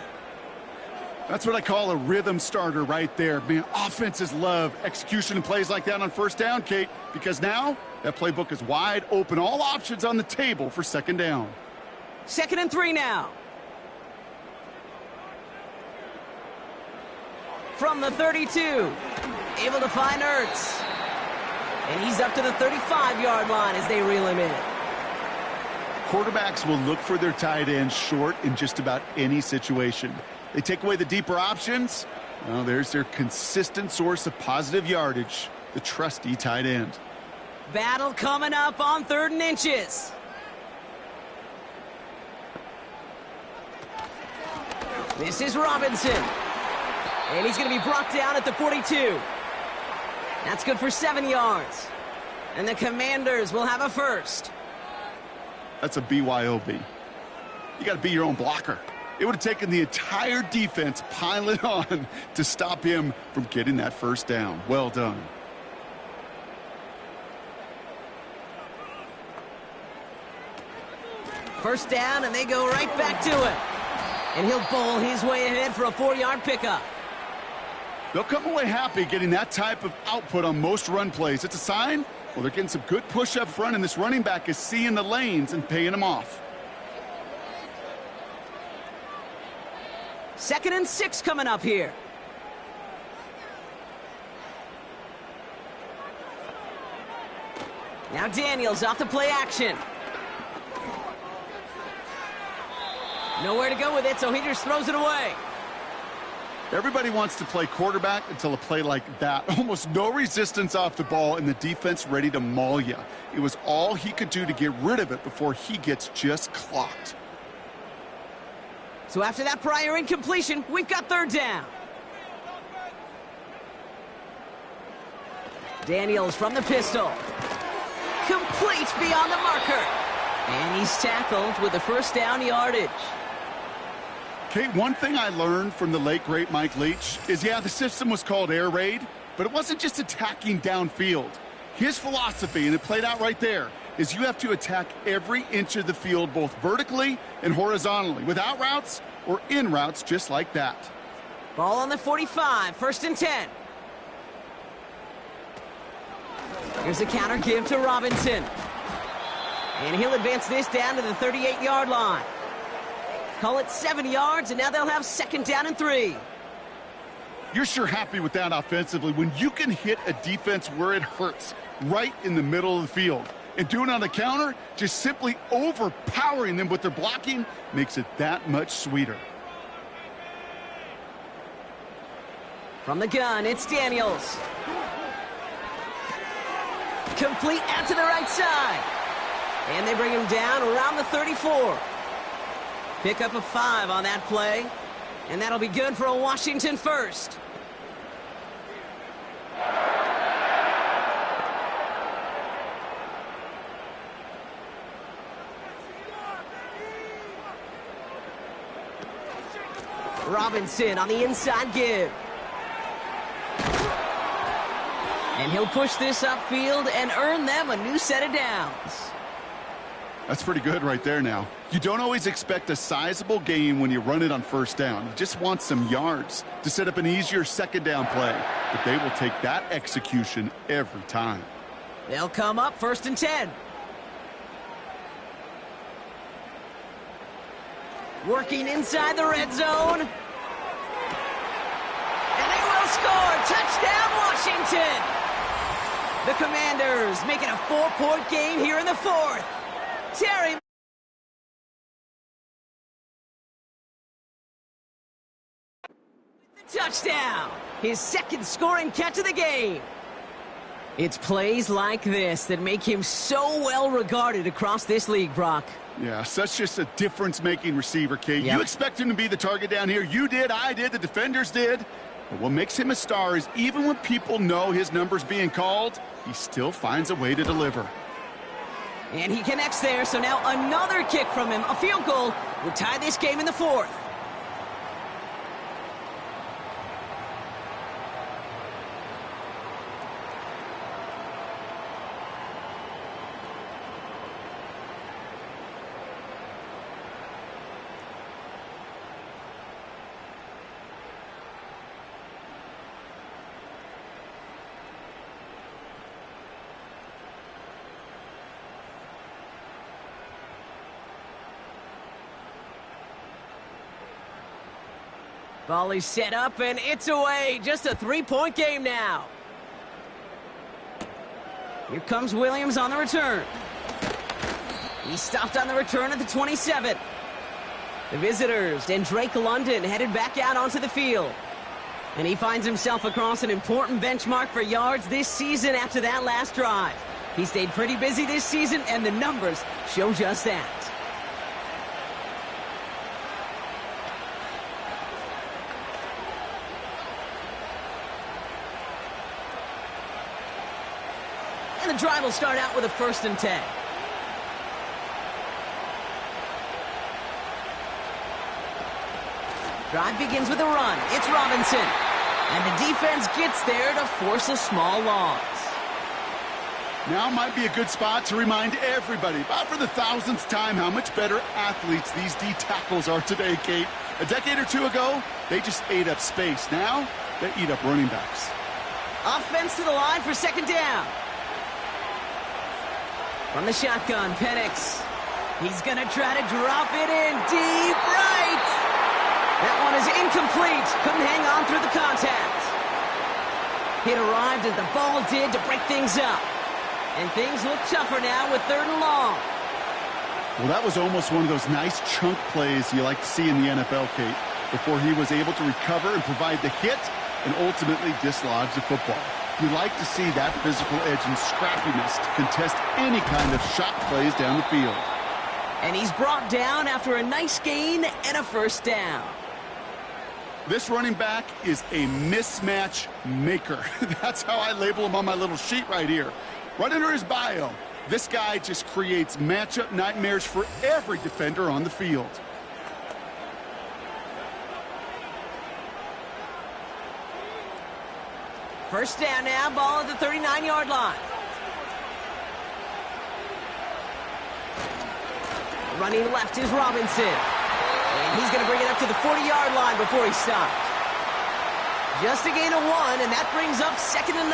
That's what I call a rhythm starter right there. Man, offenses love execution and plays like that on first down, Kate, because now that playbook is wide open. All options on the table for 2nd down. 2nd and 3 now. From the 32, able to find Ertz. And he's up to the 35-yard line as they reel him in. Quarterbacks will look for their tight end short in just about any situation. They take away the deeper options. Well, there's their consistent source of positive yardage, the trusty tight end. Battle coming up on 3rd and inches. This is Robinson. And he's going to be brought down at the 42. That's good for 7 yards. And the Commanders will have a first. That's a BYOB. You got to be your own blocker. It would have taken the entire defense piling on to stop him from getting that first down. Well done. First down, and they go right back to it. And he'll bowl his way ahead for a 4-yard pickup. They'll come away happy getting that type of output on most run plays. It's a sign, well, they're getting some good push up front, and this running back is seeing the lanes and paying them off. 2nd and 6 coming up here. Now Daniels off the play action. Nowhere to go with it, so he just throws it away. Everybody wants to play quarterback until a play like that. Almost no resistance off the ball and the defense ready to maul you. It was all he could do to get rid of it before he gets just clocked. So after that prior incompletion, we've got 3rd down. Daniels from the pistol. Complete beyond the marker. And he's tackled with the 1st down yardage. Okay, one thing I learned from the late, great Mike Leach is, yeah, the system was called air raid, but it wasn't just attacking downfield. His philosophy, and it played out right there, is you have to attack every inch of the field, both vertically and horizontally, without routes or in routes just like that. Ball on the 45, 1st and 10. Here's a counter give to Robinson. And he'll advance this down to the 38-yard line. Call it 7 yards, and now they'll have 2nd down and 3. You're sure happy with that offensively when you can hit a defense where it hurts, right in the middle of the field. And doing it on the counter, just simply overpowering them with their blocking, makes it that much sweeter. From the gun, it's Daniels. Complete out to the right side. And they bring him down around the 34. Pick up a 5 on that play. And that'll be good for a Washington 1st. Robinson on the inside give. And he'll push this upfield and earn them a new set of downs. That's pretty good right there now. You don't always expect a sizable gain when you run it on 1st down. You just want some yards to set up an easier 2nd down play. But they will take that execution every time. They'll come up 1st and 10. Working inside the red zone. And they will score. Touchdown, Washington. The Commanders make it a 4-point game here in the 4th. Terry. Touchdown. His 2nd scoring catch of the game. It's plays like this that make him so well regarded across this league, Brock. Yeah, such just a difference-making receiver, Kate. Yep. You expect him to be the target down here. You did, I did, the defenders did. But what makes him a star is even when people know his number's being called, he still finds a way to deliver. And he connects there, so now another kick from him. A field goal would tie this game in the 4th. Volley set up, and it's away. Just a 3-point game now. Here comes Williams on the return. He stopped on the return at the 27. The visitors and Drake London headed back out onto the field. And he finds himself across an important benchmark for yards this season after that last drive. He stayed pretty busy this season, and the numbers show just that. And the drive will start out with a 1st and 10. Drive begins with a run. It's Robinson. And the defense gets there to force a small loss. Now might be a good spot to remind everybody, about for the 1000th time, how much better athletes these D tackles are today, Kate. A decade or two ago, they just ate up space. Now, they eat up running backs. Offense to the line for 2nd down. From the shotgun, Penix. He's going to try to drop it in deep right. That one is incomplete. Couldn't hang on through the contact. It arrived as the ball did to break things up. And things look tougher now with 3rd and long. Well, that was almost one of those nice chunk plays you like to see in the NFL, Kate, before he was able to recover and provide the hit and ultimately dislodge the football. You like to see that physical edge and scrappiness to contest any kind of shot plays down the field. And he's brought down after a nice gain and a 1st down. This running back is a mismatch maker. That's how I label him on my little sheet right here. Right under his bio, this guy just creates matchup nightmares for every defender on the field. First down now, ball at the 39-yard line. Running left is Robinson. And he's going to bring it up to the 40-yard line before he stopped. Just a gain of 1, and that brings up 2nd and 9.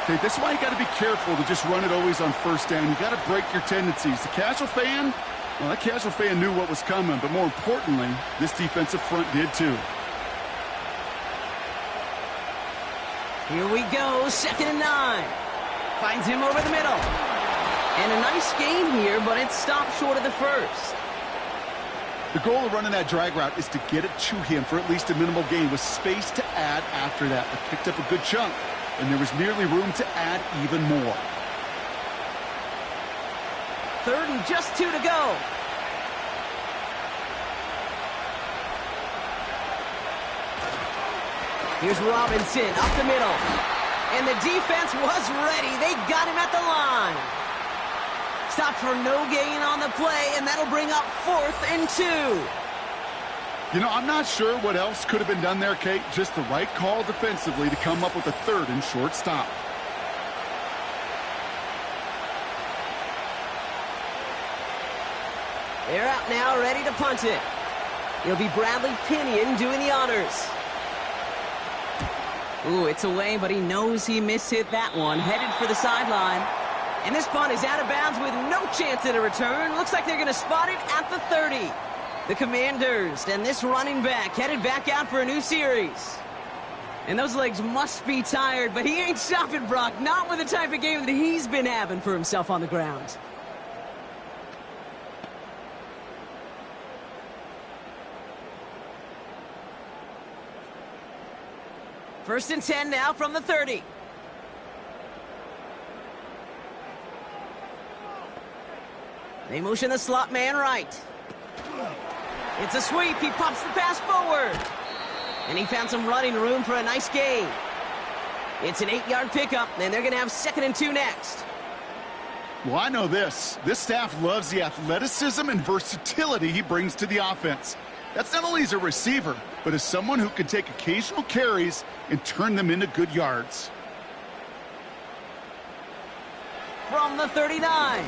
Okay, this is why you got to be careful to just run it always on 1st down. You got to break your tendencies. The casual fan, well, that casual fan knew what was coming, but more importantly, this defensive front did too. Here we go, 2nd and 9. Finds him over the middle. And a nice gain here, but it stopped short of the 1st. The goal of running that drag route is to get it to him for at least a minimal gain with space to add after that. They picked up a good chunk, and there was nearly room to add even more. 3rd and just 2 to go. Here's Robinson up the middle. And the defense was ready. They got him at the line. Stopped for no gain on the play, and that'll bring up 4th and 2. You know, I'm not sure what else could have been done there, Kate. Just the right call defensively to come up with a 3rd and short stop. They're out now, ready to punt it. It'll be Bradley Pinion doing the honors. Ooh, it's away, but he knows he mishit that one. Headed for the sideline. And this punt is out of bounds with no chance at a return. Looks like they're going to spot it at the 30. The Commanders and this running back headed back out for a new series. And those legs must be tired, but he ain't stopping, Brock. Not with the type of game that he's been having for himself on the ground. First and 10 now from the 30. They motion the slot man right. It's a sweep. He pops the pass forward. And he found some running room for a nice gain. It's an 8-yard pickup, and they're going to have 2nd and 2 next. Well, I know this. This staff loves the athleticism and versatility he brings to the offense. That's not only as a receiver, but as someone who can take occasional carries and turn them into good yards. From the 39.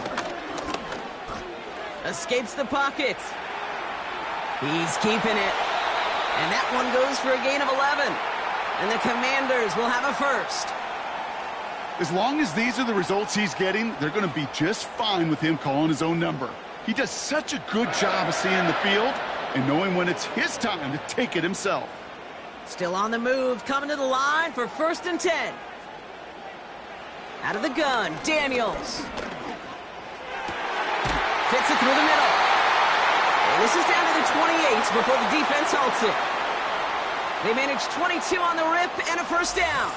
Escapes the pocket. He's keeping it. And that one goes for a gain of 11. And the Commanders will have a 1st. As long as these are the results he's getting, they're going to be just fine with him calling his own number. He does such a good job of seeing the field and knowing when it's his time to take it himself. Still on the move, coming to the line for 1st and 10. Out of the gun, Daniels. Fits it through the middle. And this is down to the 28 before the defense halts it. They managed 22 on the rip and a 1st down.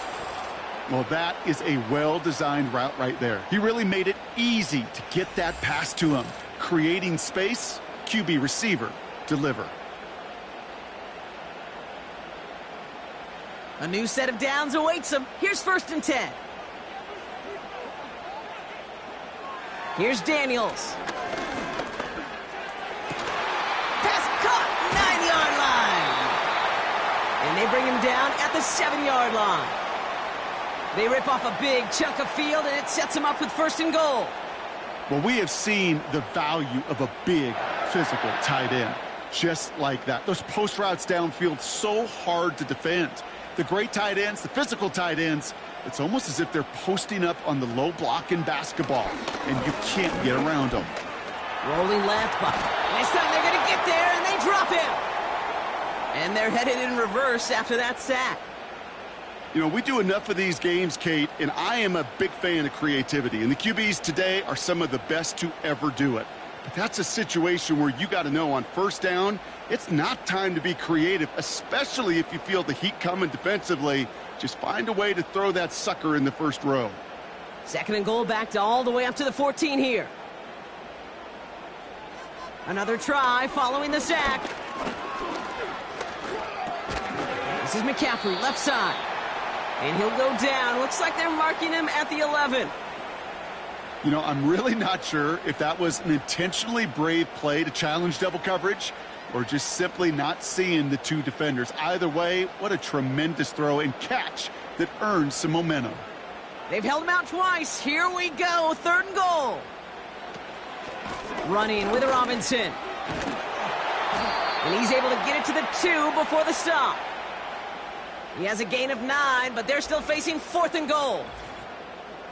Well, that is a well-designed route right there. He really made it easy to get that pass to him. Creating space, QB receiver, deliver. A new set of downs awaits him. Here's 1st and 10. Here's Daniels. Pass caught, 9-yard line. And they bring him down at the 7-yard line. They rip off a big chunk of field, and it sets him up with 1st and goal. Well, we have seen the value of a big, physical tight end. Just like that. Those post routes downfield, so hard to defend. The great tight ends, the physical tight ends, it's almost as if they're posting up on the low block in basketball, and you can't get around them. Rolling left, but this time they're going to get there, and they drop him. And they're headed in reverse after that sack. You know, we do enough of these games, Kate, and I am a big fan of creativity. And the QBs today are some of the best to ever do it. But that's a situation where you got to know on first down, it's not time to be creative, especially if you feel the heat coming defensively. Just find a way to throw that sucker in the first row. 2nd and goal, backed all the way up to the 14 here. Another try following the sack. This is McCaffrey, left side. And he'll go down. Looks like they're marking him at the 11. You know, I'm really not sure if that was an intentionally brave play to challenge double coverage or just simply not seeing the two defenders. Either way, what a tremendous throw and catch that earns some momentum. They've held him out twice. Here we go, 3rd and goal. Running with Robinson. And he's able to get it to the 2 before the stop. He has a gain of 9, but they're still facing 4th and goal.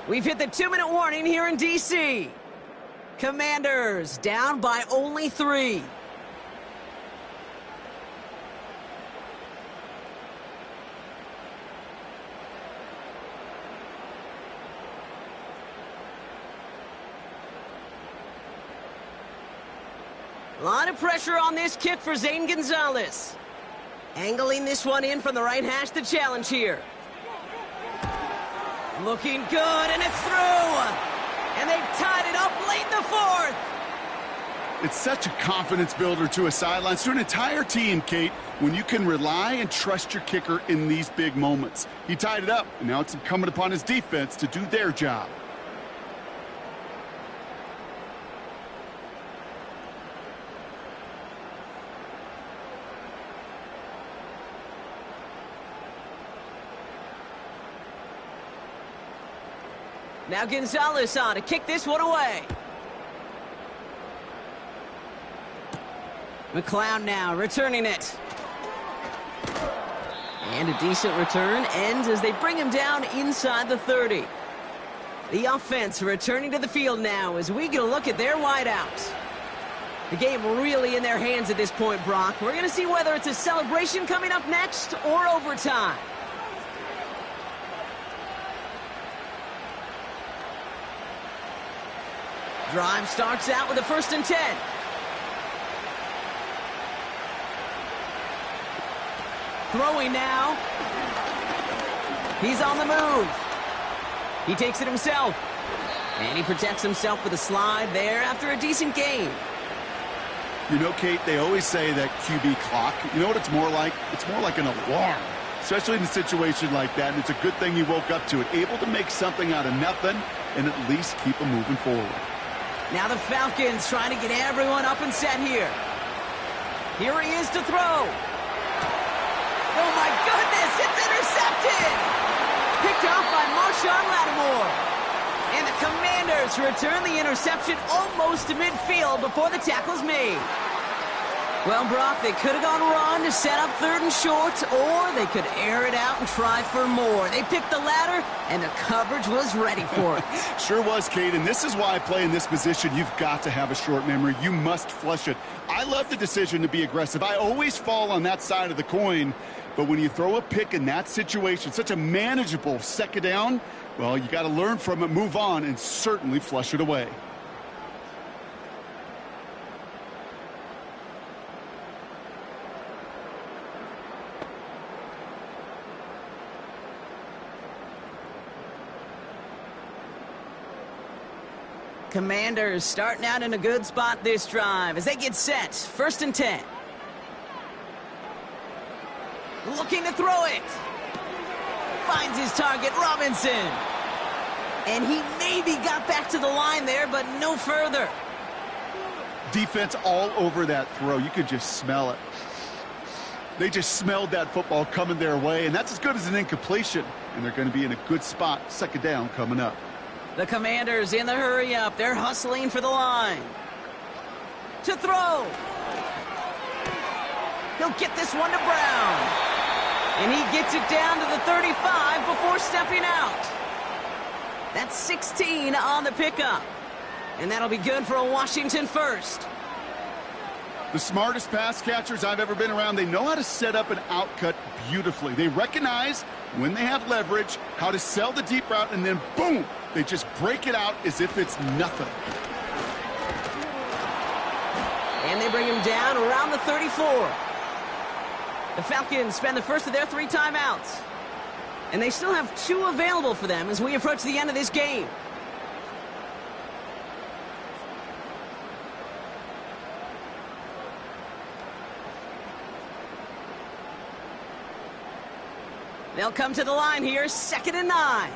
We've hit the 2-minute warning here in D.C. Commanders down by only 3. A lot of pressure on this kick for Zane Gonzalez. Angling this one in from the right hash, the challenge here. Looking good, and it's through. And they've tied it up late in the 4th. It's such a confidence builder to a sideline, to an entire team, Kate, when you can rely and trust your kicker in these big moments. He tied it up, and now it's incumbent upon his defense to do their job. Now Gonzalez on to kick this one away. McLeod now returning it. And a decent return ends as they bring him down inside the 30. The offense returning to the field now as we get a look at their wideouts. The game really in their hands at this point, Brock. We're going to see whether it's a celebration coming up next or overtime. Drive starts out with a 1st and 10. Throwing now. He's on the move. He takes it himself. And he protects himself with a slide there after a decent gain. You know, Kate, they always say that QB clock, you know what it's more like? It's more like an alarm, especially in a situation like that. And it's a good thing he woke up to it, able to make something out of nothing and at least keep him moving forward. Now the Falcons trying to get everyone up and set here. Here he is to throw. Oh, my goodness, it's intercepted. Picked off by Marshawn Lattimore. And the Commanders return the interception almost to midfield before the tackle's made. Well, Brock, they could have gone run to set up 3rd and short, or they could air it out and try for more. They picked the latter, and the coverage was ready for it. Sure was, Kate, and this is why I play in this position. You've got to have a short memory. You must flush it. I love the decision to be aggressive. I always fall on that side of the coin, but when you throw a pick in that situation, such a manageable 2nd down, well, you got to learn from it, move on, and certainly flush it away. Commanders starting out in a good spot this drive as they get set. 1st and 10. Looking to throw it. Finds his target, Robinson. And he maybe got back to the line there, but no further. Defense all over that throw. You could just smell it. They just smelled that football coming their way, and that's as good as an incompletion. And they're going to be in a good spot. 2nd down coming up. The Commanders in the hurry up. They're hustling for the line. To throw. He'll get this one to Brown. And he gets it down to the 35 before stepping out. That's 16 on the pickup. And that'll be good for a Washington first. The smartest pass catchers I've ever been around, they know how to set up an outcut beautifully. They recognize when they have leverage, how to sell the deep route, and then boom, they just break it out as if it's nothing. And they bring him down around the 34. The Falcons spend the first of their 3 timeouts. And they still have 2 available for them as we approach the end of this game. They'll come to the line here, 2nd and 9.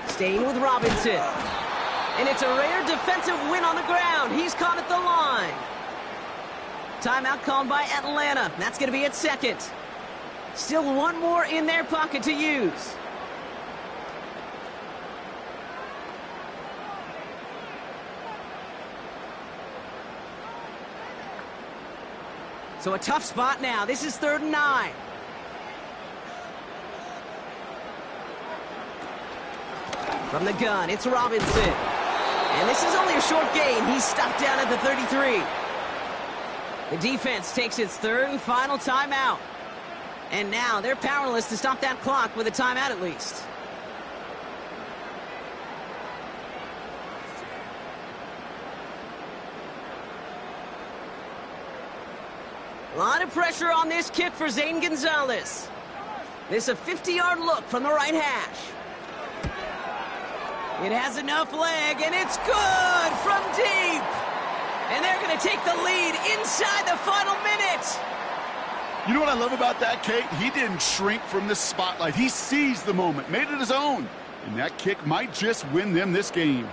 Staying with Robinson. And it's a rare defensive win on the ground. He's caught at the line. Timeout called by Atlanta. That's going to be at 2nd. Still 1 more in their pocket to use. So a tough spot now. This is 3rd and 9. From the gun, it's Robinson. And this is only a short gain. He's stopped down at the 33. The defense takes its 3rd and final timeout. And now they're powerless to stop that clock with a timeout at least. A lot of pressure on this kick for Zane Gonzalez. This is a 50-yard look from the right hash. It has enough leg, and it's good from deep. And they're going to take the lead inside the final minute. You know what I love about that, Kate? He didn't shrink from the spotlight. He seized the moment, made it his own. And that kick might just win them this game.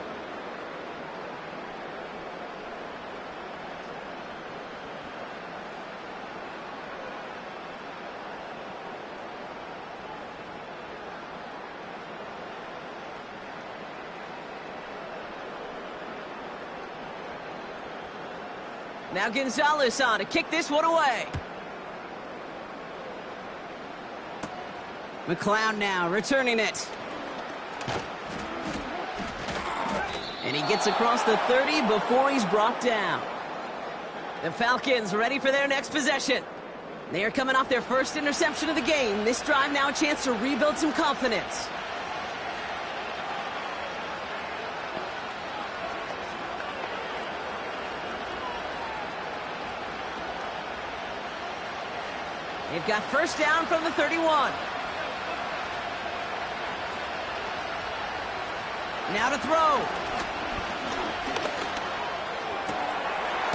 Now Gonzalez on to kick this one away. McLeod now returning it. And he gets across the 30 before he's brought down. The Falcons ready for their next possession. They are coming off their first interception of the game. This drive now a chance to rebuild some confidence. They've got first down from the 31. Now to throw.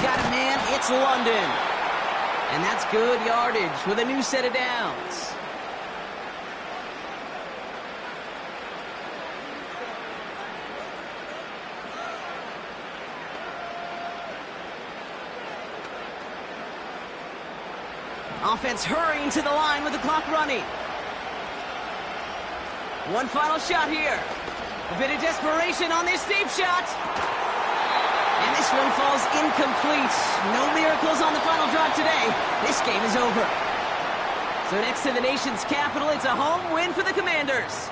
Got it, man. It's London. And that's good yardage with a new set of downs. Offense hurrying to the line with the clock running. One final shot here. A bit of desperation on this deep shot. And this one falls incomplete. No miracles on the final drive today. This game is over. So next to the nation's capital, it's a home win for the Commanders.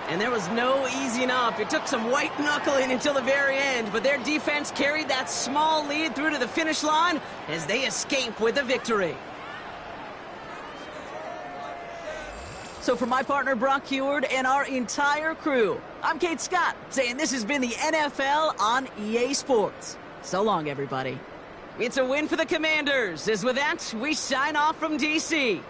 And there was no easing up. It took some white knuckling until the very end, but their defense carried that small lead through to the finish line as they escape with a victory. So for my partner Brock Heward and our entire crew, I'm Kate Scott saying this has been the NFL on EA Sports. So long, everybody. It's a win for the Commanders, as with that, we sign off from D.C.